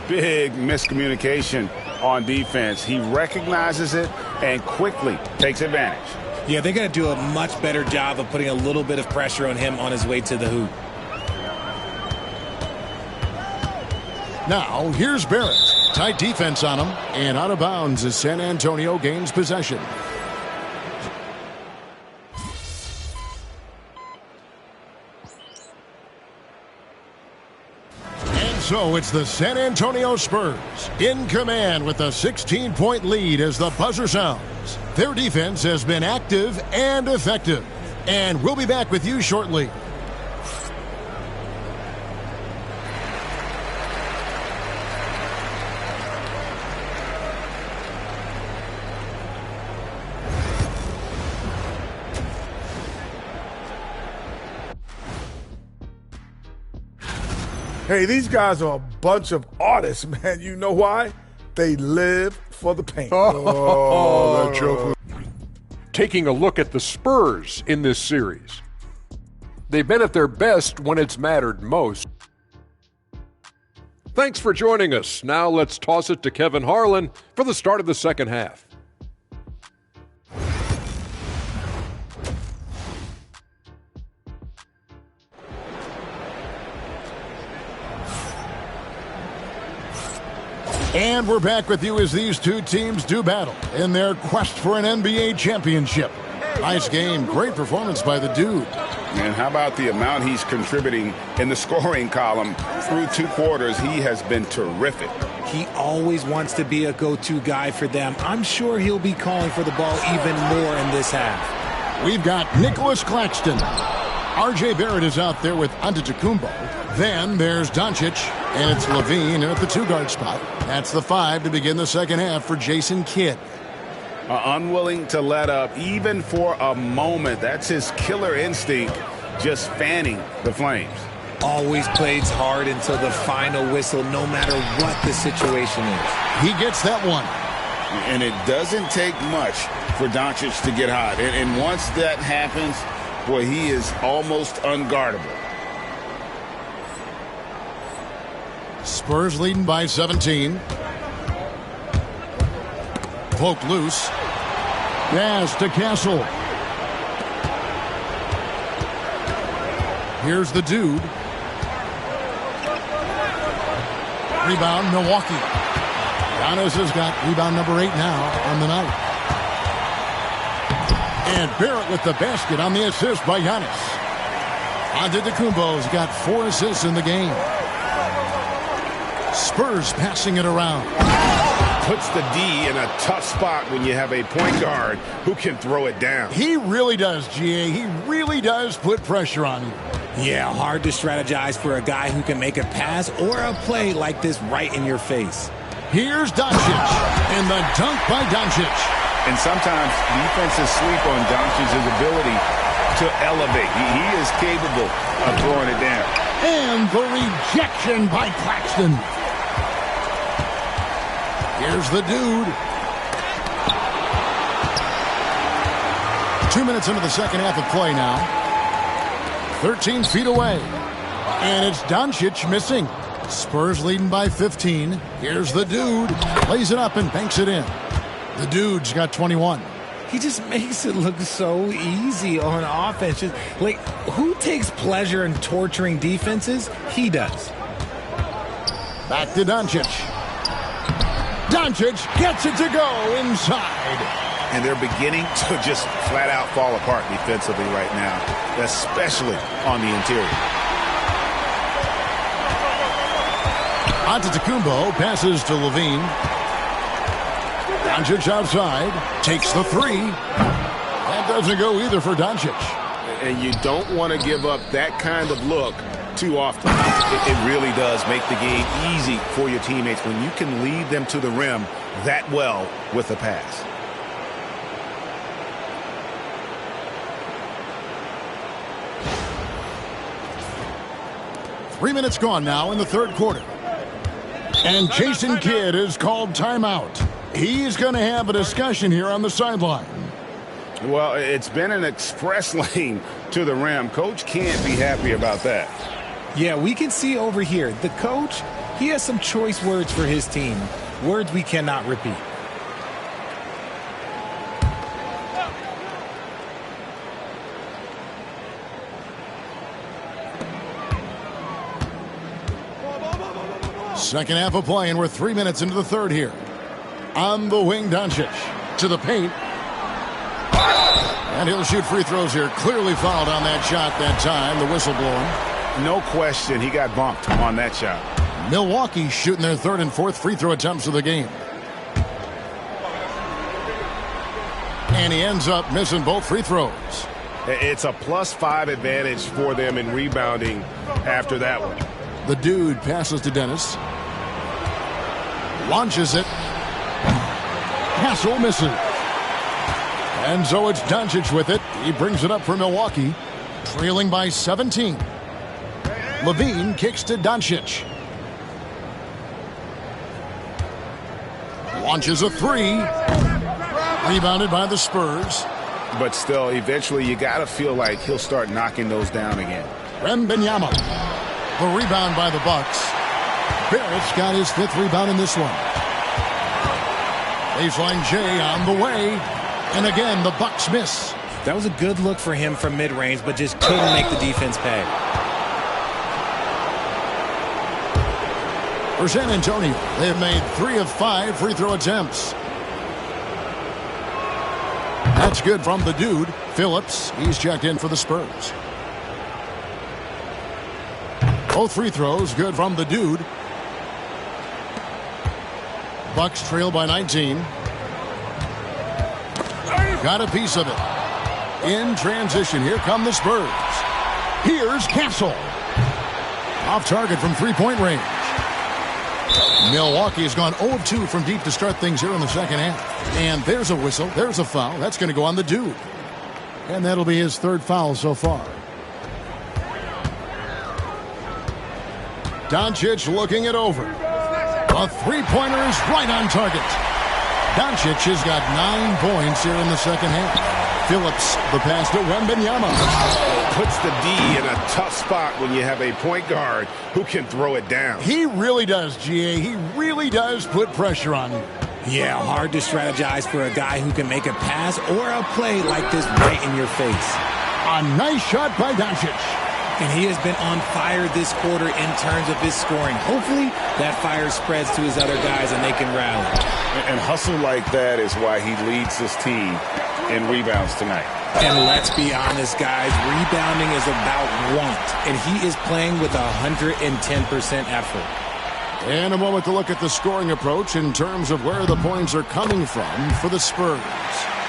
Big miscommunication on defense. He recognizes it and quickly takes advantage. Yeah, they got to do a much better job of putting a little bit of pressure on him on his way to the hoop. Now, here's Barrett. Tight defense on him. And out of bounds as San Antonio gains possession. And so it's the San Antonio Spurs in command with a 16-point lead as the buzzer sounds. Their defense has been active and effective. And we'll be back with you shortly. Hey, these guys are a bunch of artists, man. You know why? They live for the paint. Oh, that joke. Taking a look at the Spurs in this series. They've been at their best when it's mattered most. Thanks for joining us. Now let's toss it to Kevin Harlan for the start of the second half. And we're back with you as these two teams do battle in their quest for an NBA championship. Nice game, great performance by the dude. And how about the amount he's contributing in the scoring column through 2 quarters? He has been terrific. He always wants to be a go-to guy for them. I'm sure he'll be calling for the ball even more in this half. We've got Nicholas Claxton. R.J. Barrett is out there with Antetokounmpo. Then there's Doncic, and it's Levine at the 2-guard spot. That's the 5 to begin the second half for Jason Kidd. Unwilling to let up even for a moment. That's his killer instinct, just fanning the flames. Always plays hard until the final whistle, no matter what the situation is. He gets that one. And it doesn't take much for Doncic to get hot. And once that happens, boy, he is almost unguardable. Spurs leading by 17. Poked loose. Pass to Castle. Here's the dude. Rebound, Milwaukee. Giannis has got rebound number 8 now on the night. And Barrett with the basket on the assist by Giannis. Antetokounmpo's got 4 assists in the game. Spurs passing it around. Puts the D in a tough spot when you have a point guard who can throw it down. He really does, GA. He really does put pressure on you. Yeah, hard to strategize for a guy who can make a pass or a play like this right in your face. Here's Doncic, and the dunk by Doncic. And sometimes defenses sleep on Doncic's ability to elevate. He is capable of throwing it down. And the rejection by Claxton. Here's the dude. 2 minutes into the second half of play now. 13 feet away. And it's Doncic missing. Spurs leading by 15. Here's the dude. Plays it up and banks it in. The dude's got 21. He just makes it look so easy on offense. Just, like, who takes pleasure in torturing defenses? He does. Back to Doncic. Doncic gets it to go inside. And they're beginning to just flat out fall apart defensively right now, especially on the interior. Antetokounmpo passes to Levine. Doncic outside, takes the 3. That doesn't go either for Doncic. And you don't want to give up that kind of look too often. It really does make the game easy for your teammates when you can lead them to the rim that well with a pass. Three minutes gone now in the third quarter. And Jason Kidd is called timeout. He's going to have a discussion here on the sideline. Well, it's been an express lane to the rim. Coach can't be happy about that. Yeah, we can see over here. The coach, he has some choice words for his team. Words we cannot repeat. Second half of play, and we're 3 minutes into the third here. On the wing, Doncic to the paint. And he'll shoot free throws here. Clearly fouled on that shot that time. The whistle blowing. No question, he got bumped on that shot. Milwaukee shooting their third and fourth free throw attempts of the game. And he ends up missing both free throws. It's a +5 advantage for them in rebounding after that one. The dude passes to Dennis. Launches it. Castle misses. And so it's Doncic with it. He brings it up for Milwaukee, trailing by 17. Levine kicks to Doncic. Launches a three. Rebounded by the Spurs. But still, eventually you got to feel like he'll start knocking those down again. Wembanyama. The rebound by the Bucks. Barrett's got his 5th rebound in this one. Baseline J on the way. And again, the Bucks miss. That was a good look for him from mid-range, but just couldn't make the defense pay. For San Antonio, they have made 3 of 5 free throw attempts. That's good from the dude, Phillips. He's checked in for the Spurs. Both free throws good from the dude. Bucks trail by 19. Got a piece of it. In transition, here come the Spurs. Here's Castle. Off target from three-point range. Milwaukee has gone 0 of 2 from deep to start things here in the second half. And there's a whistle. There's a foul. That's going to go on the dude. And that'll be his 3rd foul so far. Doncic looking it over. A three-pointer is right on target. Doncic has got 9 points here in the second half. Phillips, the pass to Wembanyama. Puts the D in a tough spot when you have a point guard who can throw it down. He really does, GA. He really does put pressure on you. Yeah, hard to strategize for a guy who can make a pass or a play like this right in your face. A nice shot by Doncic. And he has been on fire this quarter in terms of his scoring. Hopefully, that fire spreads to his other guys and they can rally. And hustle like that is why he leads this team in rebounds tonight. And let's be honest, guys, rebounding is about want. And he is playing with 110% effort. And a moment to look at the scoring approach in terms of where the points are coming from for the Spurs.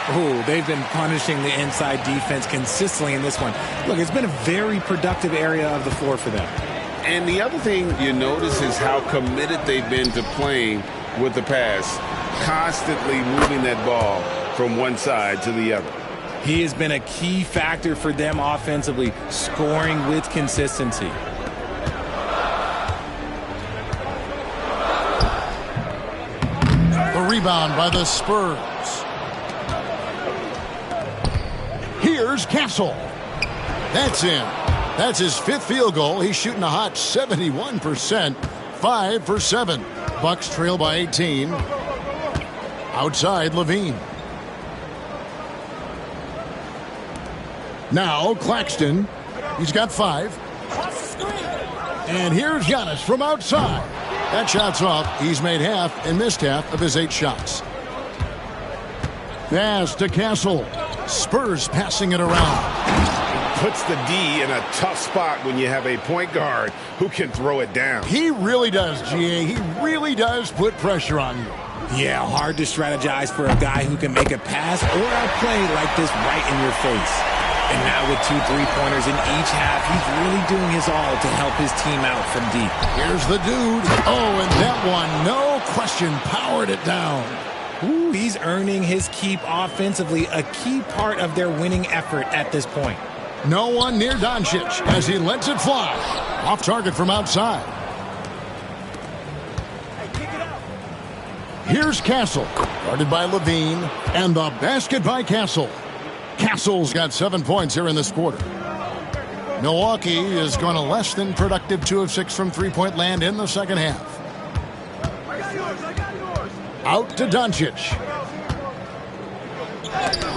Oh, they've been punishing the inside defense consistently in this one. Look, it's been a very productive area of the floor for them. And the other thing you notice is how committed they've been to playing with the pass, constantly moving that ball from one side to the other. He has been a key factor for them offensively, scoring with consistency. The rebound by the Spurs. Here's Castle. That's in. That's his 5th field goal. He's shooting a hot 71%. 5 for 7. Bucks trail by 18. Outside, Levine. Now Claxton. He's got 5. And here's Giannis from outside. That shot's off. He's made half and missed half of his 8 shots. Pass to Castle. Spurs passing it around. Puts the D in a tough spot when you have a point guard who can throw it down. He really does, GA. He really does put pressure on you. Yeah, hard to strategize for a guy who can make a pass or a play like this right in your face. And now with 2 3-pointers in each half, he's really doing his all to help his team out from deep. Here's the dude. Oh, and that one, no question, powered it down. Ooh, he's earning his keep offensively, a key part of their winning effort at this point. No one near Doncic as he lets it fly. Off target from outside. Here's Castle, guarded by Levine, and the basket by Castle. Castle's got 7 points here in this quarter. Milwaukee is going to less than productive 2 of 6 from three-point land in the second half. Out to Doncic.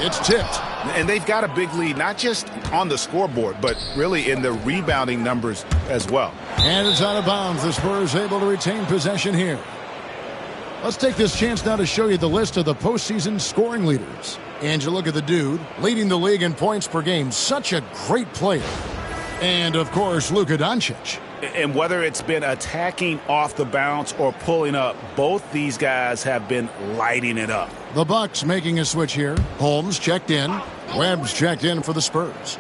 It's tipped. And they've got a big lead, not just on the scoreboard, but really in the rebounding numbers as well. And it's out of bounds. The Spurs able to retain possession here. Let's take this chance now to show you the list of the postseason scoring leaders. And you look at the dude leading the league in points per game. Such a great player. And, of course, Luka Doncic. And whether it's been attacking off the bounce or pulling up, both these guys have been lighting it up. The Bucks making a switch here. Holmes checked in. Webb's checked in for the Spurs.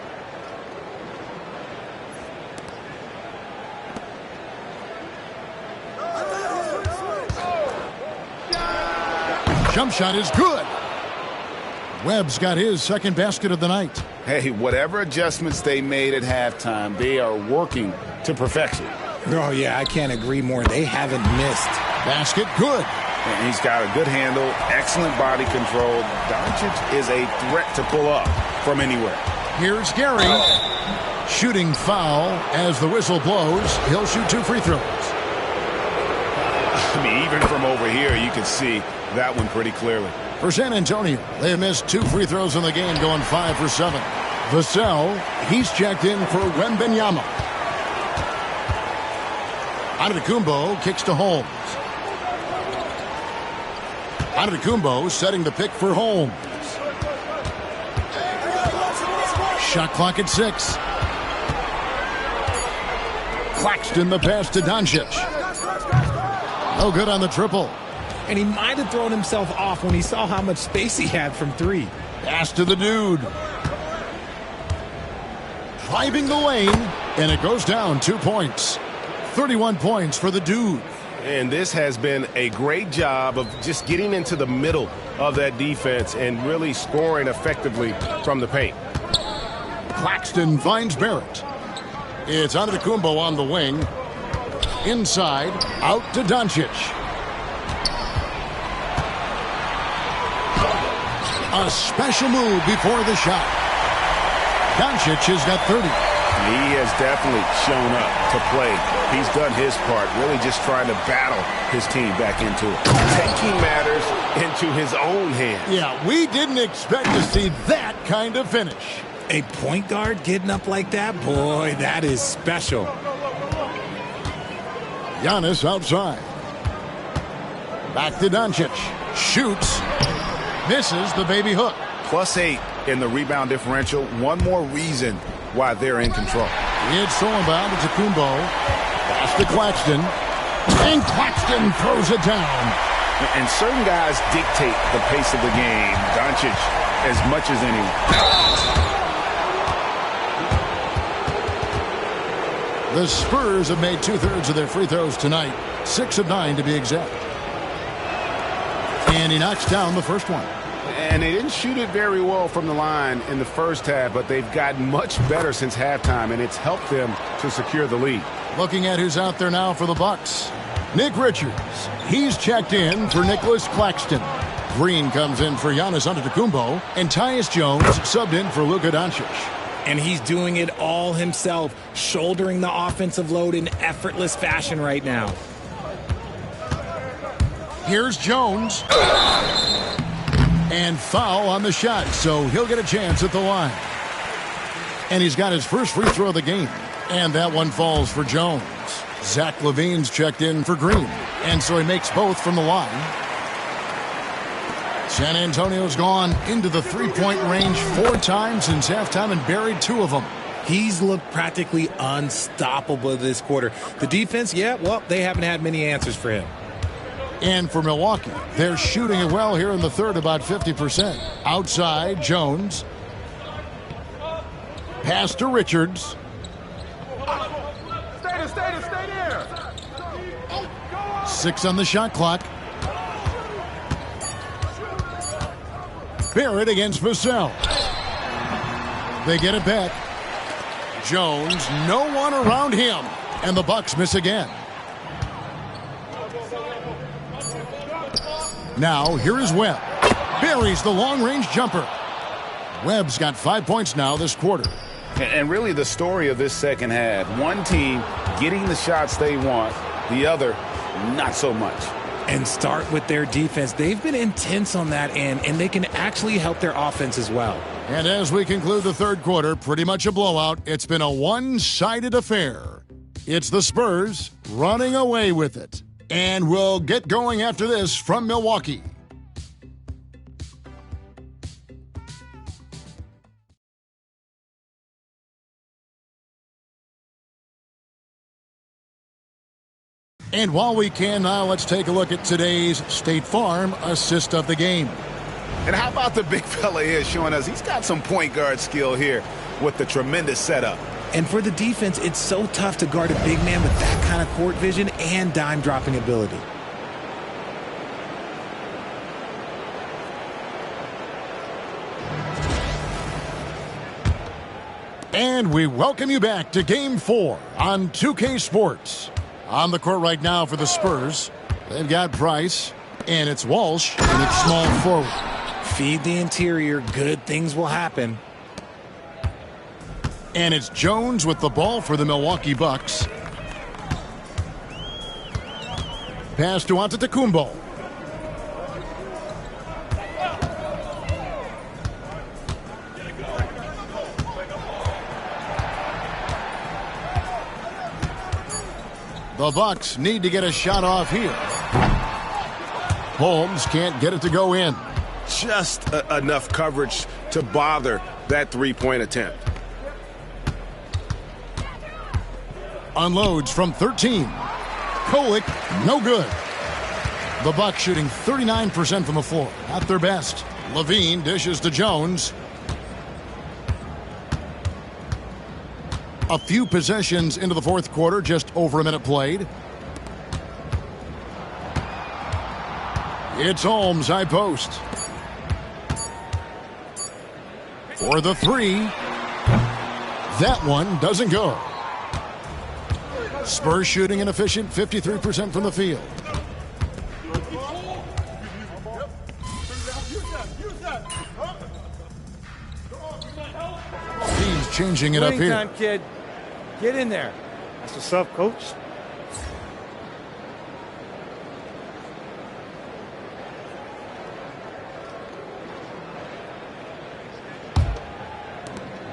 Jump shot is good. Webb's got his second basket of the night. Hey, whatever adjustments they made at halftime, they are working to perfection. Oh, yeah, I can't agree more. They haven't missed. Basket good. And he's got a good handle, excellent body control. Doncic is a threat to pull up from anywhere. Here's Gary. Shooting foul as the whistle blows. He'll shoot 2 free throws. I mean, even from over here, you can see that one pretty clearly. For San Antonio, they have missed 2 free throws in the game, going 5 for 7. Vassell, he's checked in for Wembanyama. Antetokounmpo kicks to Holmes. Antetokounmpo setting the pick for Holmes. Shot clock at 6. Claxton the pass to Doncic. No good on the triple. And he might have thrown himself off when he saw how much space he had from 3. Pass to the dude. Driving the lane, and it goes down 2 points. 31 points for the dude. And this has been a great job of just getting into the middle of that defense and really scoring effectively from the paint. Claxton finds Barrett. It's Antetokounmpo on the wing. Inside, out to Doncic. A special move before the shot. Doncic has got 30. He has definitely shown up to play. He's done his part, really just trying to battle his team back into it. Taking matters into his own hands. Yeah, we didn't expect to see that kind of finish. A point guard getting up like that? Boy, that is special. Giannis outside. Back to Doncic. Shoots. Misses the baby hook. +8 in the rebound differential. One more reason why they're in control. It's Solenbaum to Kumbo. Pass to Claxton. And Claxton throws it down. And certain guys dictate the pace of the game. Doncic as much as anyone. The Spurs have made 2/3 of their free throws tonight. 6 of 9 to be exact. And he knocks down the first one. And they didn't shoot it very well from the line in the first half, but they've gotten much better since halftime, and it's helped them to secure the lead. Looking at who's out there now for the Bucks. Nick Richards. He's checked in for Nicholas Claxton. Green comes in for Giannis Antetokounmpo. And Tyus Jones subbed in for Luka Doncic. And he's doing it all himself, shouldering the offensive load in effortless fashion right now. Here's Jones. And foul on the shot, so he'll get a chance at the line. And he's got his first free throw of the game. And that one falls for Jones. Zach LaVine's checked in for Green. And so he makes both from the line. San Antonio's gone into the three-point range 4 times since halftime and buried 2 of them. He's looked practically unstoppable this quarter. The defense, yeah, well, they haven't had many answers for him. And for Milwaukee, they're shooting it well here in the third, about 50%. Outside, Jones. Pass to Richards. Stay there. 6 on the shot clock. Barrett against Vassell. They get it back. Jones, no one around him. And the Bucks miss again. Now, here is Webb. Buries the long-range jumper. Webb's got 5 points now this quarter. And really the story of this second half, one team getting the shots they want, the other not so much. And start with their defense. They've been intense on that end, and they can actually help their offense as well. And as we conclude the third quarter, pretty much a blowout. It's been a one-sided affair. It's the Spurs running away with it. And we'll get going after this from Milwaukee. And while we can now, let's take a look at today's State Farm assist of the game. And how about the big fella here showing us he's got some point guard skill here with the tremendous setup. And for the defense, it's so tough to guard a big man with that kind of court vision and dime dropping ability. And we welcome you back to Game 4 on 2K Sports. On the court right now for the Spurs, they've got Price, and it's Walsh, and it's small forward. Feed the interior, good things will happen. And it's Jones with the ball for the Milwaukee Bucks. Pass to Antetokounmpo. The Bucks need to get a shot off here. Holmes can't get it to go in. Just enough coverage to bother that three-point attempt. Unloads from 13. Kolek, no good. The Bucks shooting 39% from the floor. Not their best. Levine dishes to Jones. A few possessions into the fourth quarter, just over a minute played. It's Holmes, high post. For the three. That one doesn't go. Spurs shooting an efficient 53% from the field. He's changing it up here. Time, kid. Get in there. That's what's up, coach.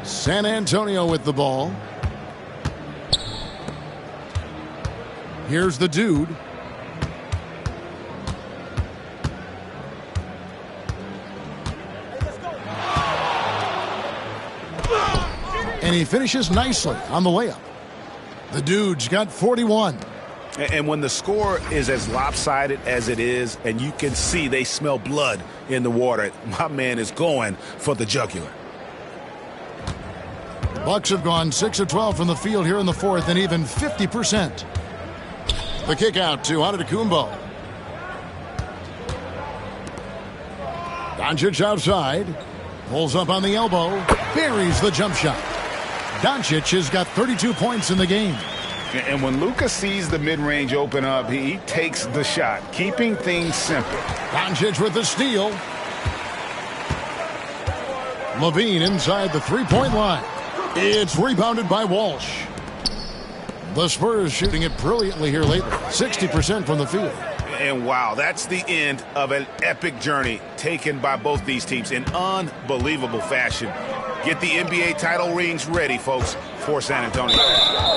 San Antonio with the ball. Here's the dude. And he finishes nicely on the layup. The dude's got 41. And when the score is as lopsided as it is, and you can see they smell blood in the water, my man is going for the jugular. Bucks have gone 6 of 12 from the field here in the fourth, and even 50%. The kick out to Antetokounmpo. Doncic outside. Pulls up on the elbow. Buries the jump shot. Doncic has got 32 points in the game. And when Luka sees the mid-range open up, he takes the shot, keeping things simple. Doncic with the steal. Levine inside the three-point line. It's rebounded by Walsh. The Spurs shooting it brilliantly here lately. 60% from the field. And wow, that's the end of an epic journey taken by both these teams in unbelievable fashion. Get the NBA title rings ready, folks, for San Antonio.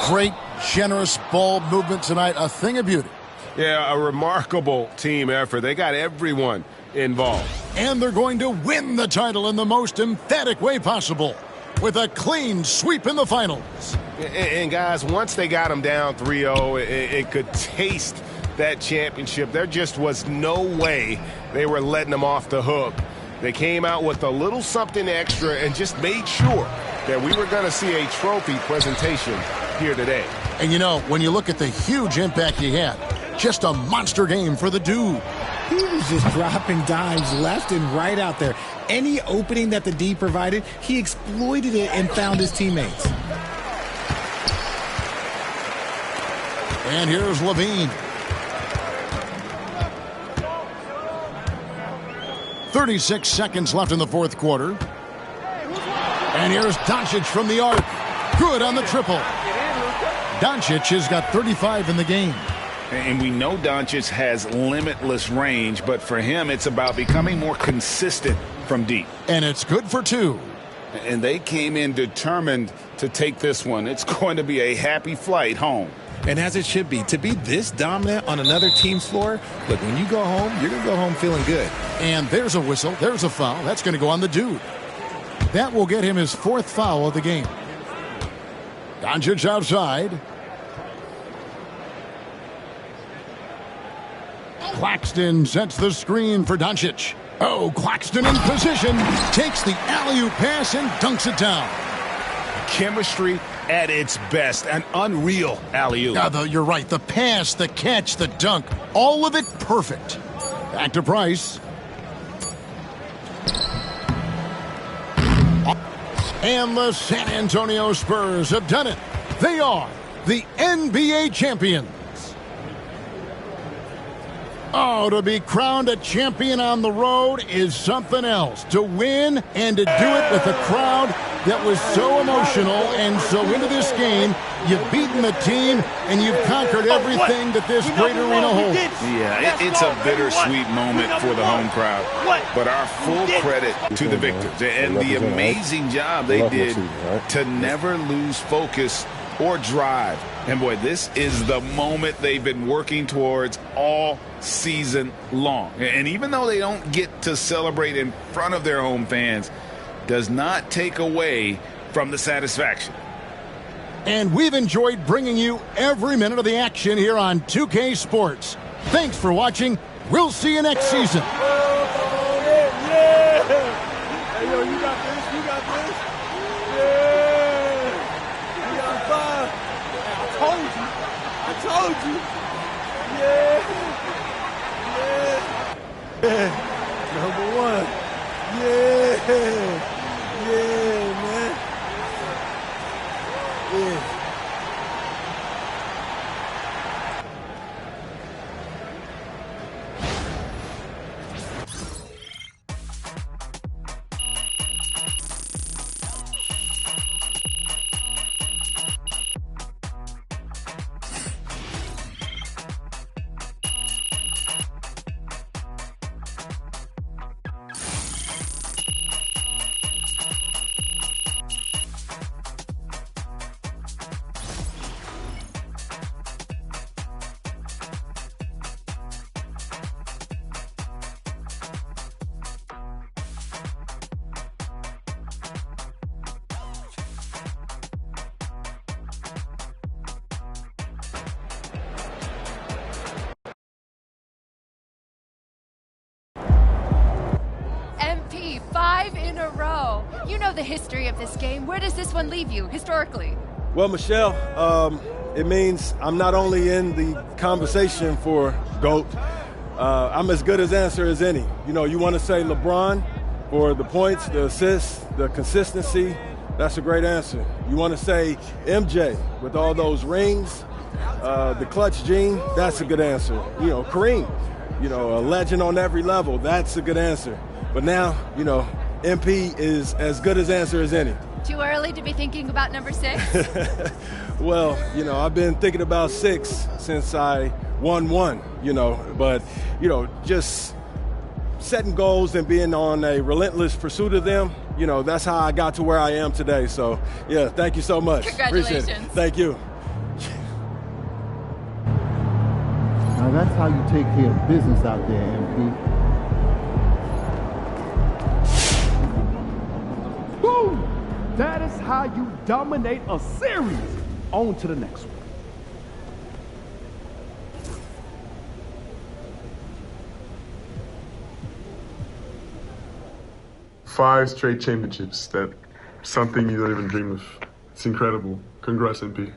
Great, generous ball movement tonight. A thing of beauty. Yeah, a remarkable team effort. They got everyone involved. And they're going to win the title in the most emphatic way possible with a clean sweep in the finals. And guys, once they got them down 3-0, it could taste that championship. There just was no way they were letting them off the hook. They came out with a little something extra and just made sure that we were going to see a trophy presentation here today. And you know, when you look at the huge impact he had, just a monster game for the dude. He was just dropping dimes left and right out there. Any opening that the D provided, he exploited it and found his teammates. And here's Levine. 36 seconds left in the fourth quarter. And here's Doncic from the arc. Good on the triple. Doncic has got 35 in the game. And we know Doncic has limitless range, but for him, it's about becoming more consistent from deep. And it's good for two. And they came in determined to take this one. It's going to be a happy flight home. And as it should be, to be this dominant on another team's floor, look, when you go home, you're going to go home feeling good. And there's a whistle. There's a foul. That's going to go on the dude. That will get him his fourth foul of the game. Doncic outside. Claxton sets the screen for Doncic. Oh, Claxton in position. Takes the alley-oop pass and dunks it down. Chemistry at its best. An unreal alley-oop. You're right. The pass, the catch, the dunk. All of it perfect. Back to Price. And the San Antonio Spurs have done it. They are the NBA champions. Oh, to be crowned a champion on the road is something else. To win and to do it with a crowd that was so emotional and so into this game, you've beaten the team and you've conquered everything that this great arena holds. Yeah, it's a bittersweet moment for the home crowd. But our full credit to the victors and the amazing job they did to never lose focus or drive. And boy, this is the moment they've been working towards all season long. And even though they don't get to celebrate in front of their home fans, does not take away from the satisfaction. And we've enjoyed bringing you every minute of the action here on 2K Sports. Thanks for watching. We'll see you next season. Hey, yo, you got this. You got this. Yeah. You got 5. I told you. Yeah. Number 1. Yeah, man. Yeah. MP, 5 in a row. You know the history of this game. Where does this one leave you historically? Well, Michelle, it means I'm not only in the conversation for GOAT, I'm as good as answer as any. You know, you want to say LeBron for the points, the assists, the consistency, that's a great answer. You want to say MJ with all those rings, the clutch gene, that's a good answer. You know, Kareem, you know, a legend on every level, that's a good answer. But now, you know, MP is as good as answer as any. Too early to be thinking about number 6? Well, you know, I've been thinking about 6 since I won 1, you know, but, you know, just setting goals and being on a relentless pursuit of them, you know, that's how I got to where I am today. So, yeah, thank you so much. Congratulations. Appreciate it. Thank you. Now that's how you take care of business out there, MP. Boom! That is how you dominate a series. On to the next one. Five straight championships. That's something you don't even dream of. It's incredible. Congrats, MP.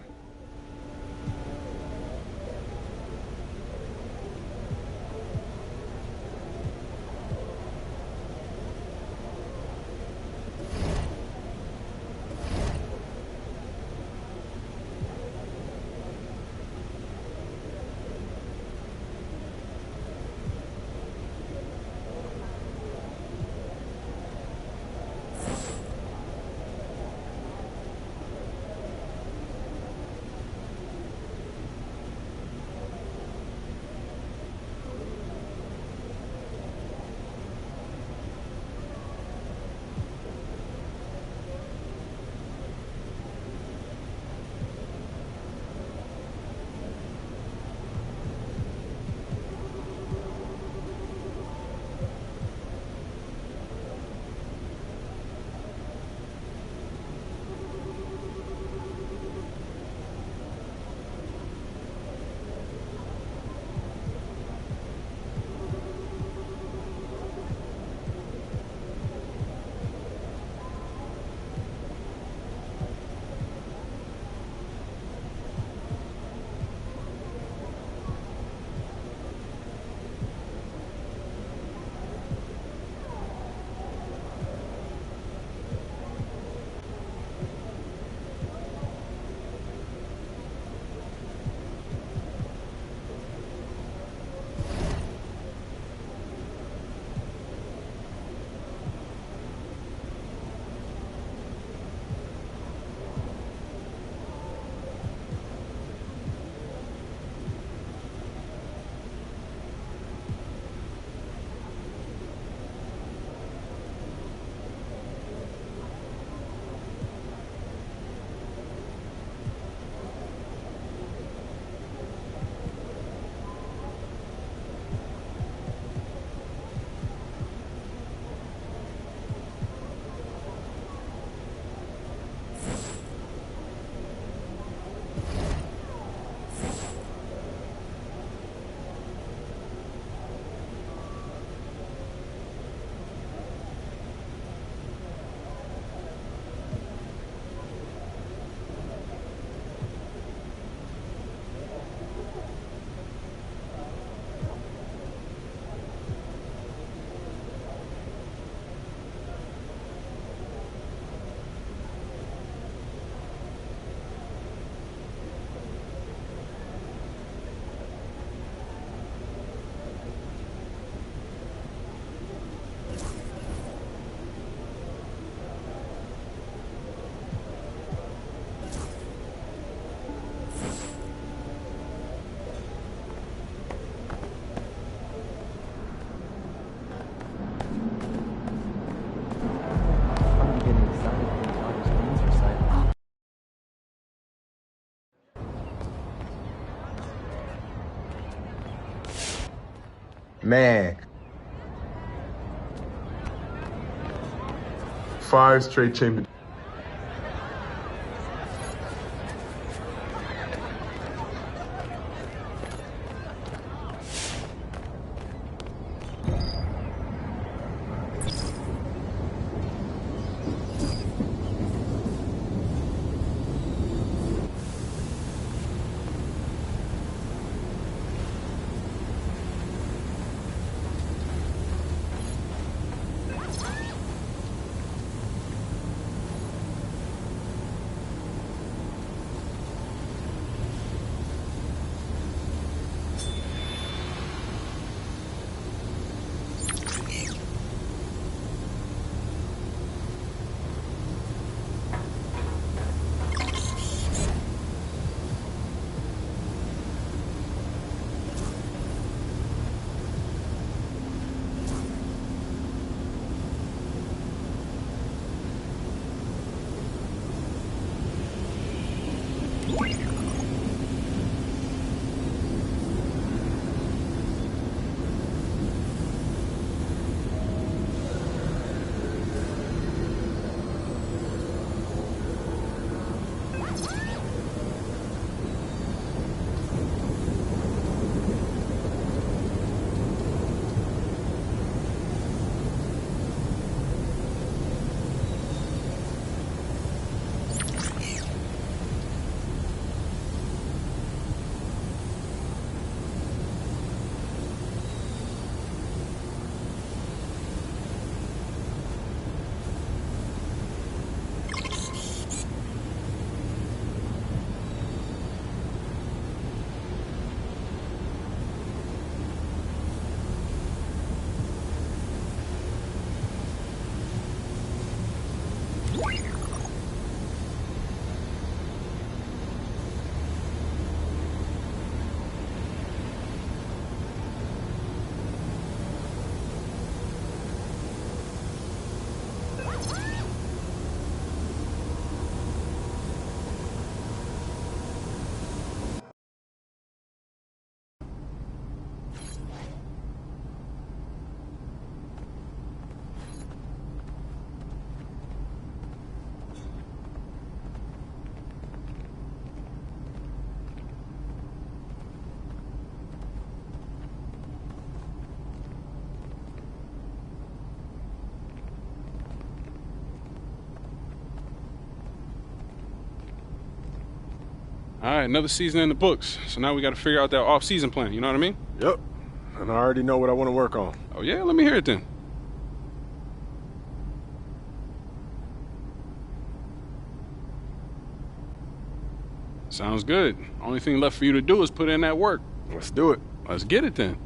Man. 5 straight championships. All right, another season in the books. So now we got to figure out that off-season plan. You know what I mean? Yep. And I already know what I want to work on. Oh, yeah? Let me hear it then. Sounds good. Only thing left for you to do is put in that work. Let's do it. Let's get it then.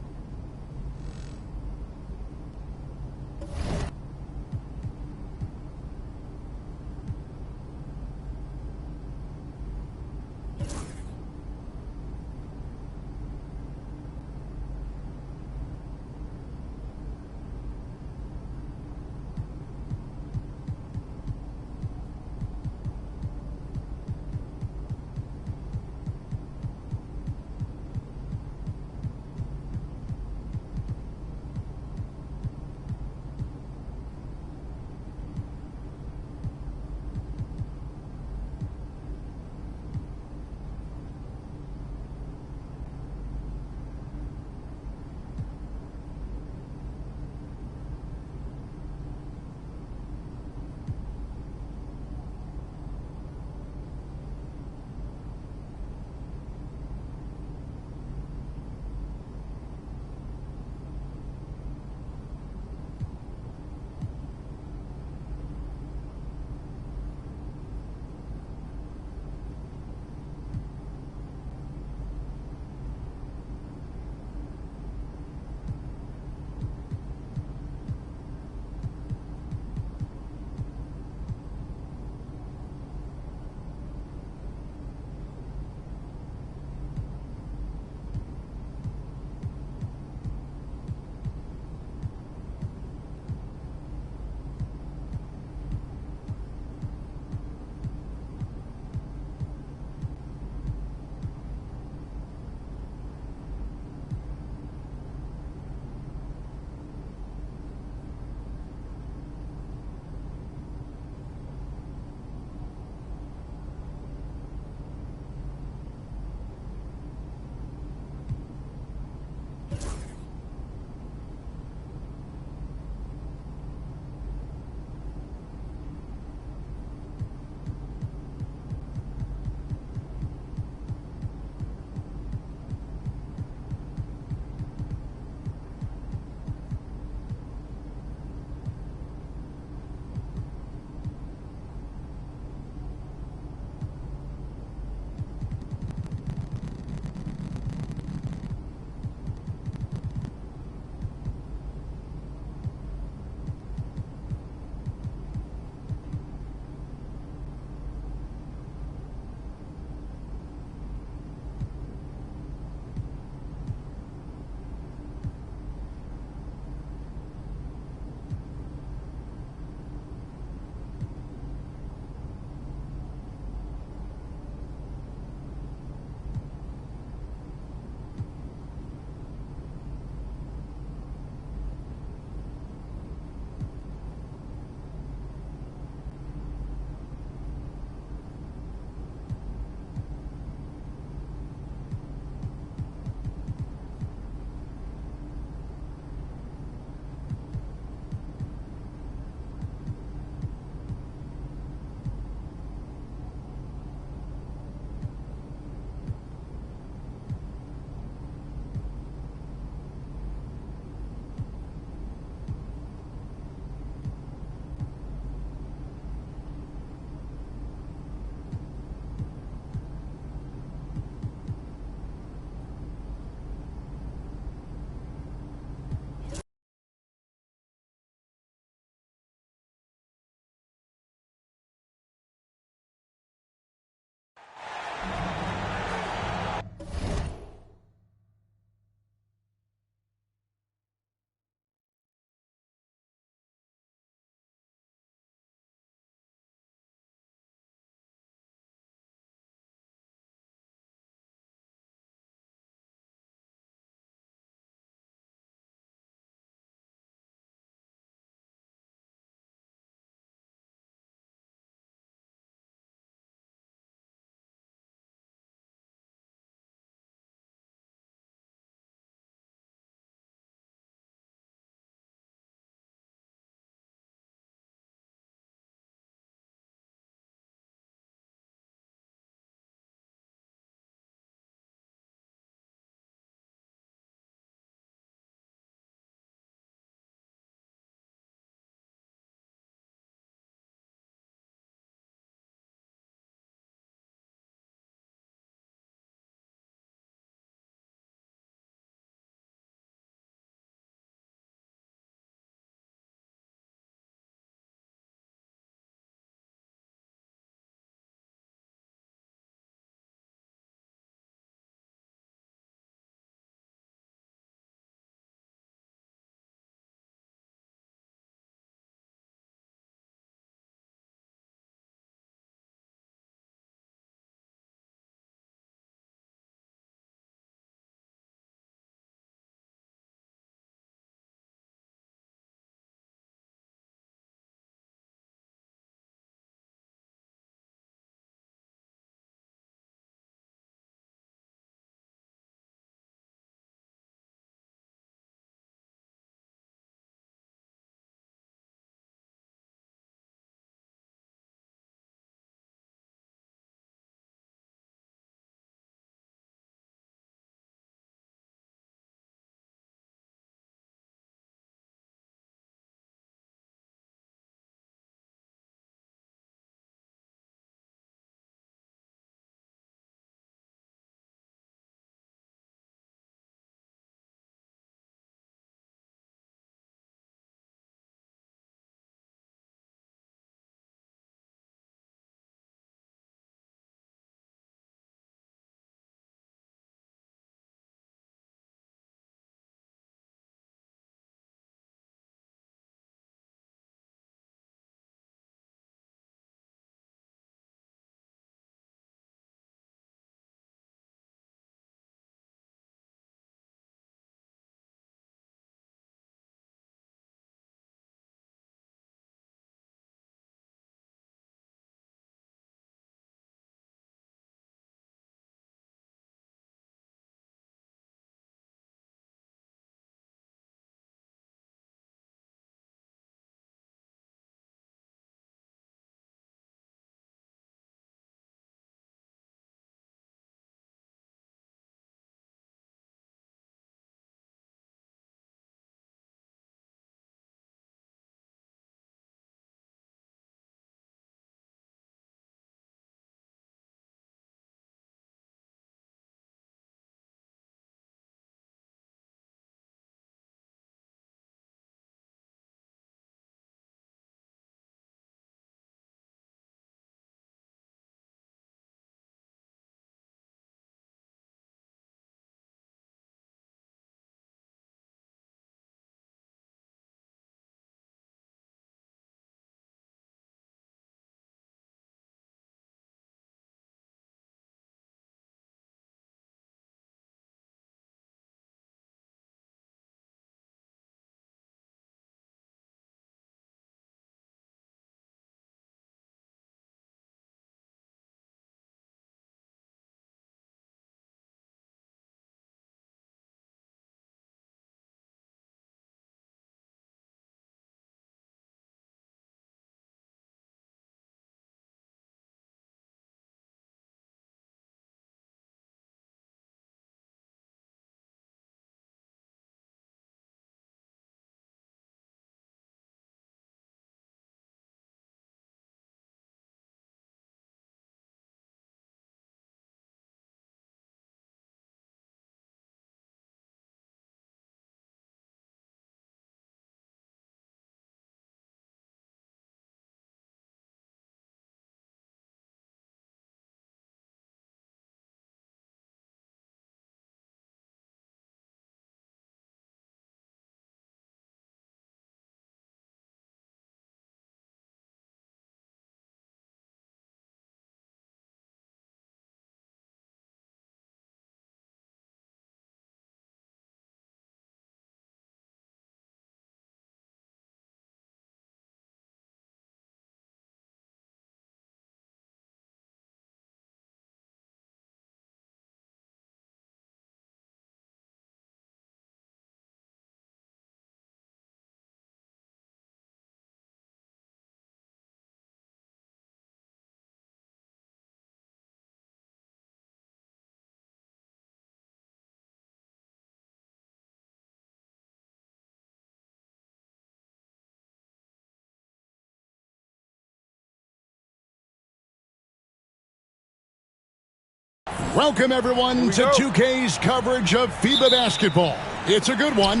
Welcome, everyone, to 2K's coverage of FIBA basketball. It's a good one.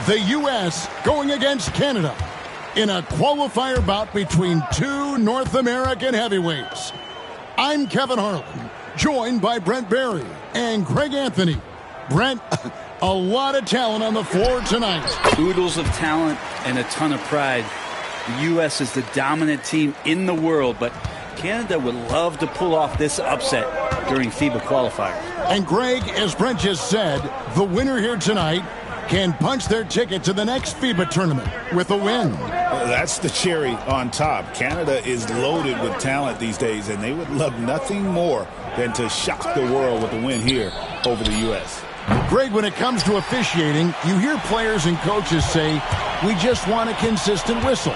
The U.S. going against Canada in a qualifier bout between two North American heavyweights. I'm Kevin Harlan, joined by Brent Barry and Greg Anthony. Brent, a lot of talent on the floor tonight. Oodles of talent and a ton of pride. The U.S. is the dominant team in the world, but Canada would love to pull off this upset during FIBA qualifiers. And Greg, as Brent just said, the winner here tonight can punch their ticket to the next FIBA tournament with a win. That's the cherry on top. Canada is loaded with talent these days, and they would love nothing more than to shock the world with a win here over the U.S. Greg, when it comes to officiating, you hear players and coaches say, we just want a consistent whistle.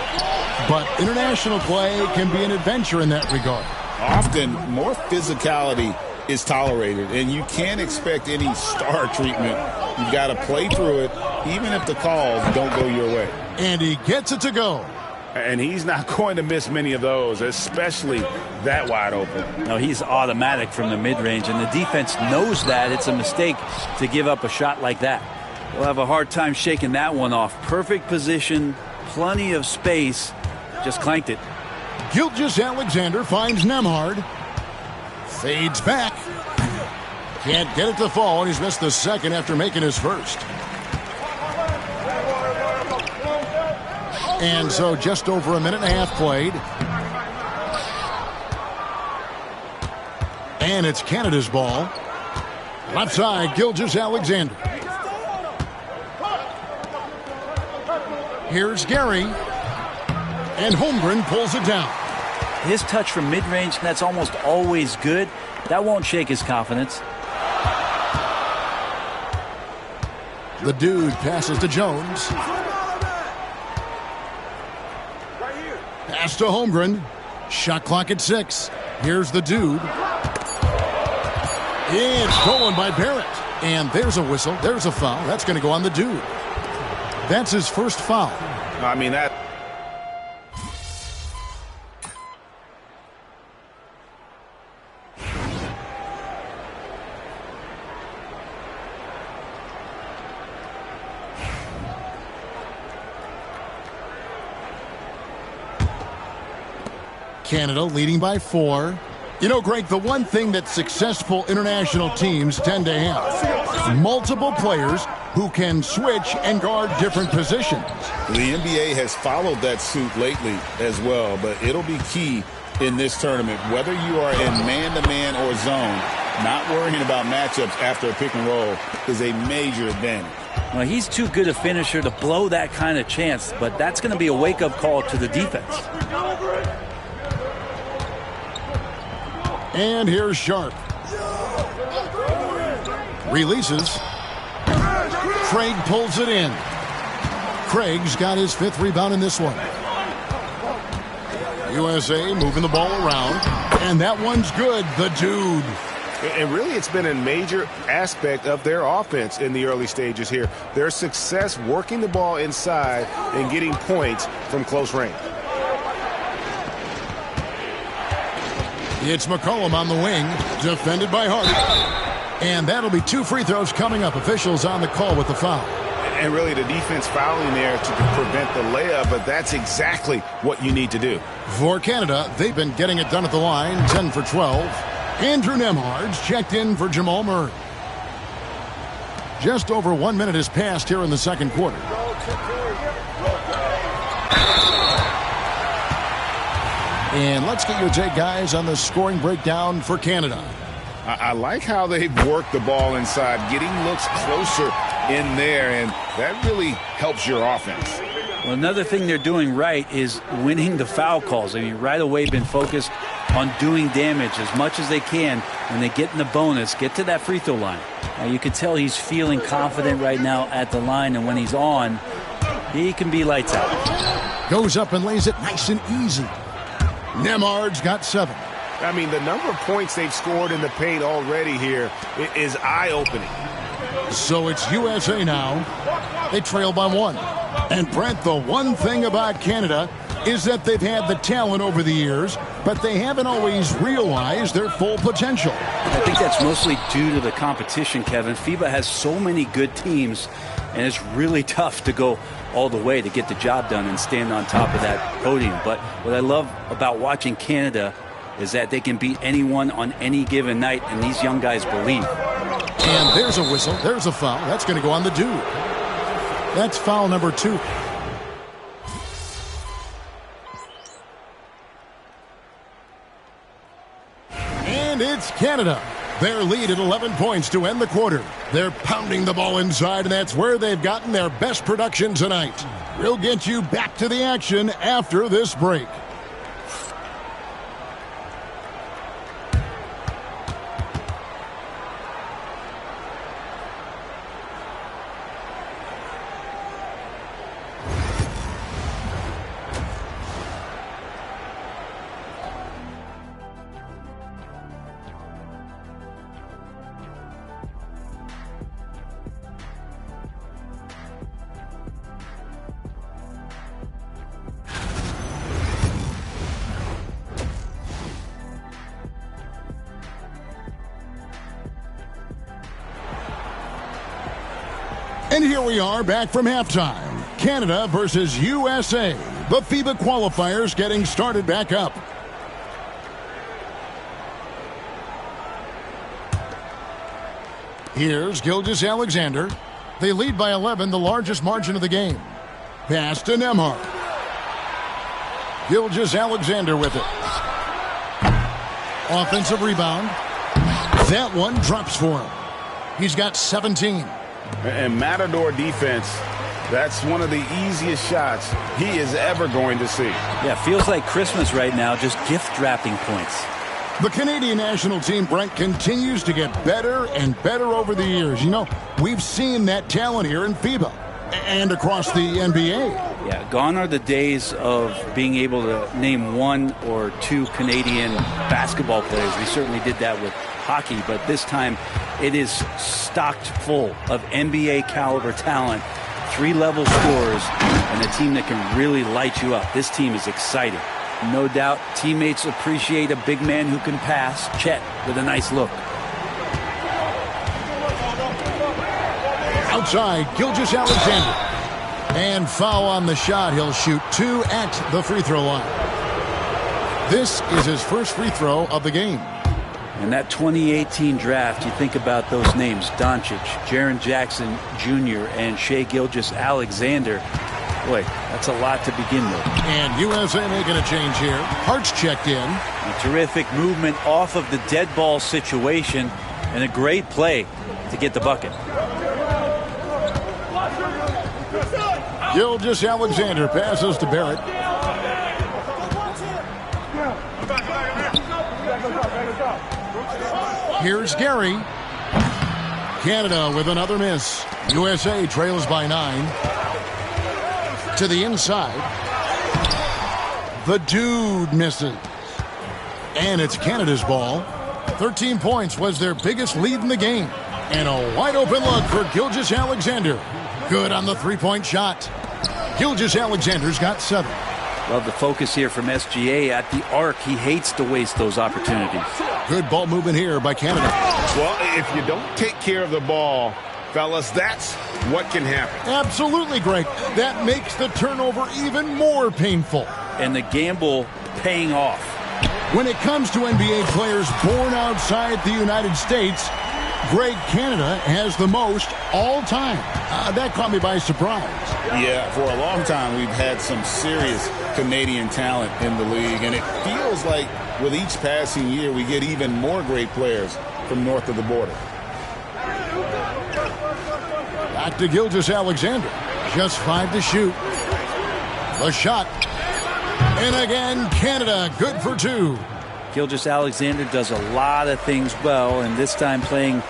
But international play can be an adventure in that regard. Often, more physicality is tolerated, and you can't expect any star treatment. You've got to play through it, even if the calls don't go your way. And he gets it to go. And he's not going to miss many of those, especially that wide open. No, he's automatic from the mid-range, and the defense knows that it's a mistake to give up a shot like that. They'll have a hard time shaking that one off. Perfect position, plenty of space, just clanked it. Gilgeous-Alexander finds Nembhard. Fades back. Can't get it to fall, and he's missed the second after making his first. And so just over a minute and a half played. And it's Canada's ball. Left side, Gilgeous-Alexander. Here's Gary. And Holmgren pulls it down. His touch from mid-range, that's almost always good. That won't shake his confidence. The dude passes to Jones. Pass to Holmgren. Shot clock at 6. Here's the dude. It's stolen by Barrett. And there's a whistle. There's a foul. That's going to go on the dude. That's his first foul. I mean, that... Canada leading by 4. You know, Greg, the one thing that successful international teams tend to have, multiple players who can switch and guard different positions. The NBA has followed that suit lately as well, but it'll be key in this tournament. Whether you are in man-to-man or zone, not worrying about matchups after a pick and roll is a major advantage. Well, he's too good a finisher to blow that kind of chance, but that's going to be a wake-up call to the defense. And here's Sharp. Releases. Craig pulls it in. Craig's got his 5th rebound in this one. USA moving the ball around. And that one's good. The dude. And really, it's been a major aspect of their offense in the early stages here. Their success working the ball inside and getting points from close range. It's McCollum on the wing, defended by Hart. And that'll be 2 free throws coming up. Officials on the call with the foul. And really the defense fouling there to prevent the layup, but that's exactly what you need to do. For Canada, they've been getting it done at the line, 10 for 12. Andrew Nembhard's checked in for Jamal Murray. Just over 1 minute has passed here in the second quarter. And let's get your take, guys, on the scoring breakdown for Canada. I like how they've worked the ball inside, getting looks closer in there, and that really helps your offense. Well, another thing they're doing right is winning the foul calls. I mean, right away been focused on doing damage as much as they can. When they get in the bonus, get to that free throw line. Now, you can tell he's feeling confident right now at the line, and when he's on, he can be lights out. Goes up and lays it nice and easy. Nembhard's got 7. I mean, the number of points they've scored in the paint already here is eye-opening. So it's USA now. They trail by 1. And Brent, the one thing about Canada is that they've had the talent over the years but they haven't always realized their full potential. I think that's mostly due to the competition, Kevin. FIBA has so many good teams, and it's really tough to go all the way to get the job done and stand on top of that podium. But what I love about watching Canada is that they can beat anyone on any given night, and these young guys believe. And there's a whistle. There's a foul. That's going to go on the dude. That's foul number 2. And it's Canada. Their lead at 11 points to end the quarter. They're pounding the ball inside, and that's where they've gotten their best production tonight. We'll get you back to the action after this break. And here we are back from halftime. Canada versus USA. The FIBA qualifiers getting started back up. Here's Gilgeous-Alexander. They lead by 11, the largest margin of the game. Pass to Nembhard. Gilgeous-Alexander with it. Offensive rebound. That one drops for him. He's got 17. And Matador defense, that's one of the easiest shots he is ever going to see. Yeah, feels like Christmas right now, just gift wrapping points. The Canadian national team, Brent, continues to get better and better over the years. You know, we've seen that talent here in FIBA and across the NBA. Yeah, gone are the days of being able to name 1 or 2 Canadian basketball players. We certainly did that with hockey, but this time it is stocked full of NBA caliber talent, 3-level scorers, and a team that can really light you up. This team is exciting. No doubt teammates appreciate a big man who can pass. Chet with a nice look. Outside, Gilgeous-Alexander. And foul on the shot. He'll shoot 2 at the free throw line. This is his first free throw of the game. In that 2018 draft, you think about those names, Doncic, Jaren Jackson Jr., and Shai Gilgeous-Alexander. Boy, that's a lot to begin with. And USA making a change here. Hart's checked in. A terrific movement off of the dead ball situation, and a great play to get the bucket. Gilgeous-Alexander passes to Barrett. Here's Gary. Canada with another miss. USA trails by 9. To the inside. The dude misses. And it's Canada's ball. 13 points was their biggest lead in the game. And a wide open look for Gilgeous-Alexander. Good on the three-point shot. Gilgeous-Alexander's got 7. Love the focus here from SGA at the arc. He hates to waste those opportunities. Good ball movement here by Canada. Well, if you don't take care of the ball, fellas, that's what can happen. Absolutely, Greg. That makes the turnover even more painful. And the gamble paying off. When it comes to NBA players born outside the United States, Greg, Canada has the most all time. That caught me by surprise. Yeah, for a long time we've had some serious Canadian talent in the league, and it feels like with each passing year we get even more great players from north of the border. Back to Gilgeous-Alexander. Just 5 to shoot. The shot. And again, Canada good for 2. Gilgeous-Alexander does a lot of things well, and this time playing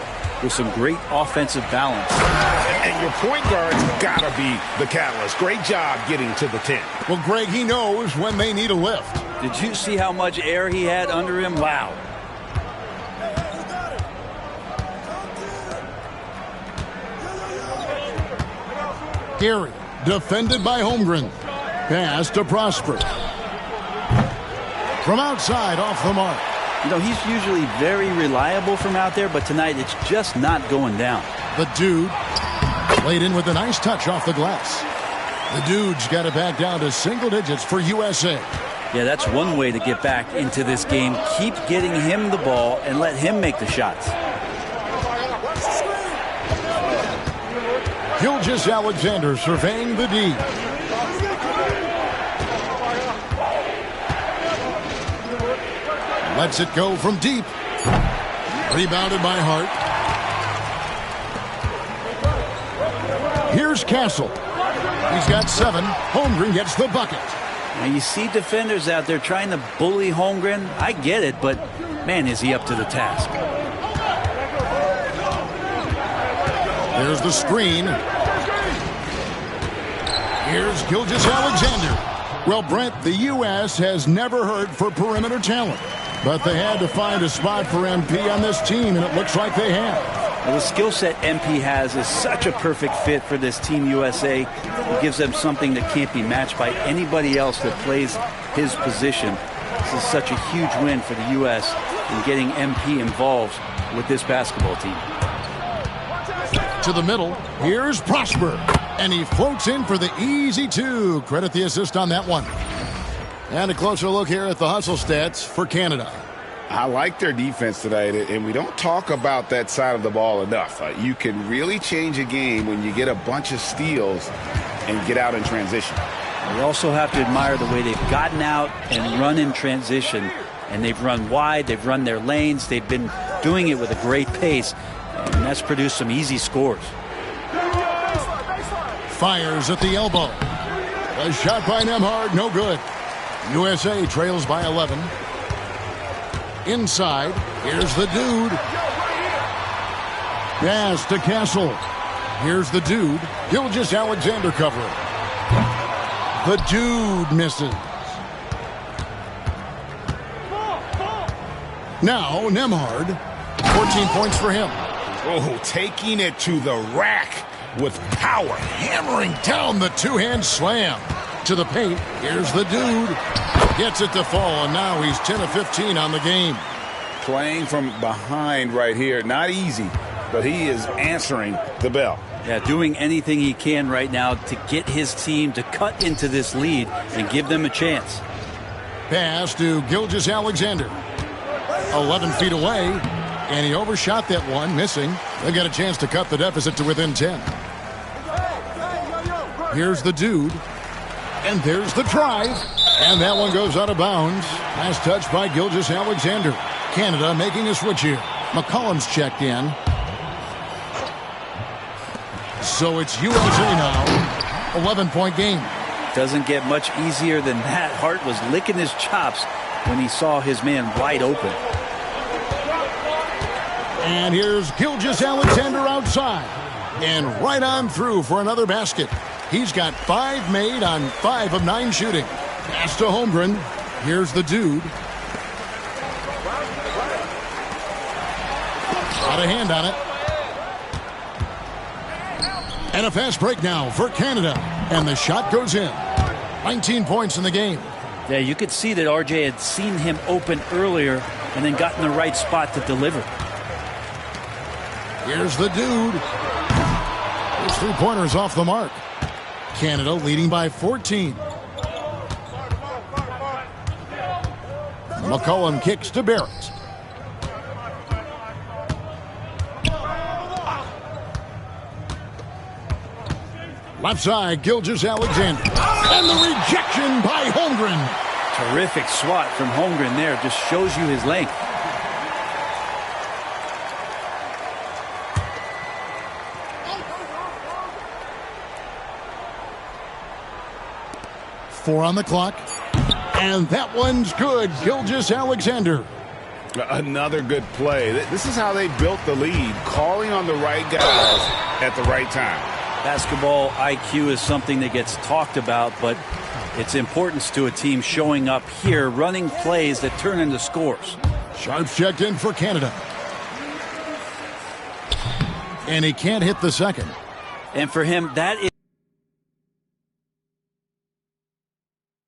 with some great offensive balance. And your point guard's got to be the catalyst. Great job getting to the 10. Well, Greg, he knows when they need a lift. Did you see how much air he had under him? Wow. Gary, defended by Holmgren. Pass to Prosper. from outside off the mark. You know, he's usually very reliable from out there, but tonight it's just not going down. The Dude laid in with a nice touch off the glass. The Dude's got it back down to single digits for USA. Yeah, that's one way to get back into this game. Keep getting him the ball and let him make the shots. Gilgeous-Alexander surveying the D. Lets it go from deep. Rebounded by Hart. Here's Castle. He's got 7. Holmgren gets the bucket. Now you see defenders out there trying to bully Holmgren. I get it, but man, is he up to the task. There's the screen. Here's Gilgeous-Alexander. Well, Brent, the U.S. has never hurt for perimeter talent. But they had to find a spot for MP on this team, and it looks like they have. Well, the skill set MP has is such a perfect fit for this Team USA. It gives them something that can't be matched by anybody else that plays his position. This is such a huge win for the U.S. in getting MP involved with this basketball team. To the middle, here's Prosper. And he floats in for the easy 2. Credit the assist on that one. And a closer look here at the hustle stats for Canada. I like their defense tonight, and we don't talk about that side of the ball enough. You can really change a game when you get a bunch of steals and get out in transition. We also have to admire the way they've gotten out and run in transition. And they've run wide, they've run their lanes, they've been doing it with a great pace, and that's produced some easy scores. Fires at the elbow. A shot by Nembhard, no good. USA trails by 11. Inside, here's the Dude. Pass to Castle. Here's the Dude. Gilgeous-Alexander covering. The Dude misses. Now Nembhard. 14 points for him. Oh, taking it to the rack with power. Hammering down the two-hand slam. To the paint, here's the Dude. Gets it to fall, and now he's 10 of 15 on the game. Playing from behind right here. Not easy, but he is answering the bell. Yeah, doing anything he can right now to get his team to cut into this lead and give them a chance. Pass to Gilgeous-Alexander. 11 feet away, and he overshot that one, missing. They'll get a chance to cut the deficit to within 10. Here's the Dude. And there's the drive. And that one goes out of bounds. Last touch by Gilgeous-Alexander. Canada making a switch here. McCollum's checked in. So it's USA now. 11-point game. Doesn't get much easier than that. Hart was licking his chops when he saw his man wide open. And here's Gilgeous-Alexander outside. And right on through for another basket. He's got 5 made on 5 of 9 shooting. Pass to Holmgren. Here's the Dude. Got a hand on it. And a fast break now for Canada. And the shot goes in. 19 points in the game. Yeah, you could see that RJ had seen him open earlier and then got in the right spot to deliver. Here's the Dude. His 3-pointers off the mark. Canada leading by 14. McCollum kicks to Barrett. Left side, Gilgeous-Alexander. And the rejection by Holmgren. Terrific swat from Holmgren there. Just shows you his length. Four on the clock. And that one's good. Gilgeous-Alexander. Another good play. This is how they built the lead. Calling on the right guys at the right time. Basketball IQ is something that gets talked about, but its importance to a team showing up here, running plays that turn into scores. Sharps checked in for Canada. And he can't hit the second. And for him, that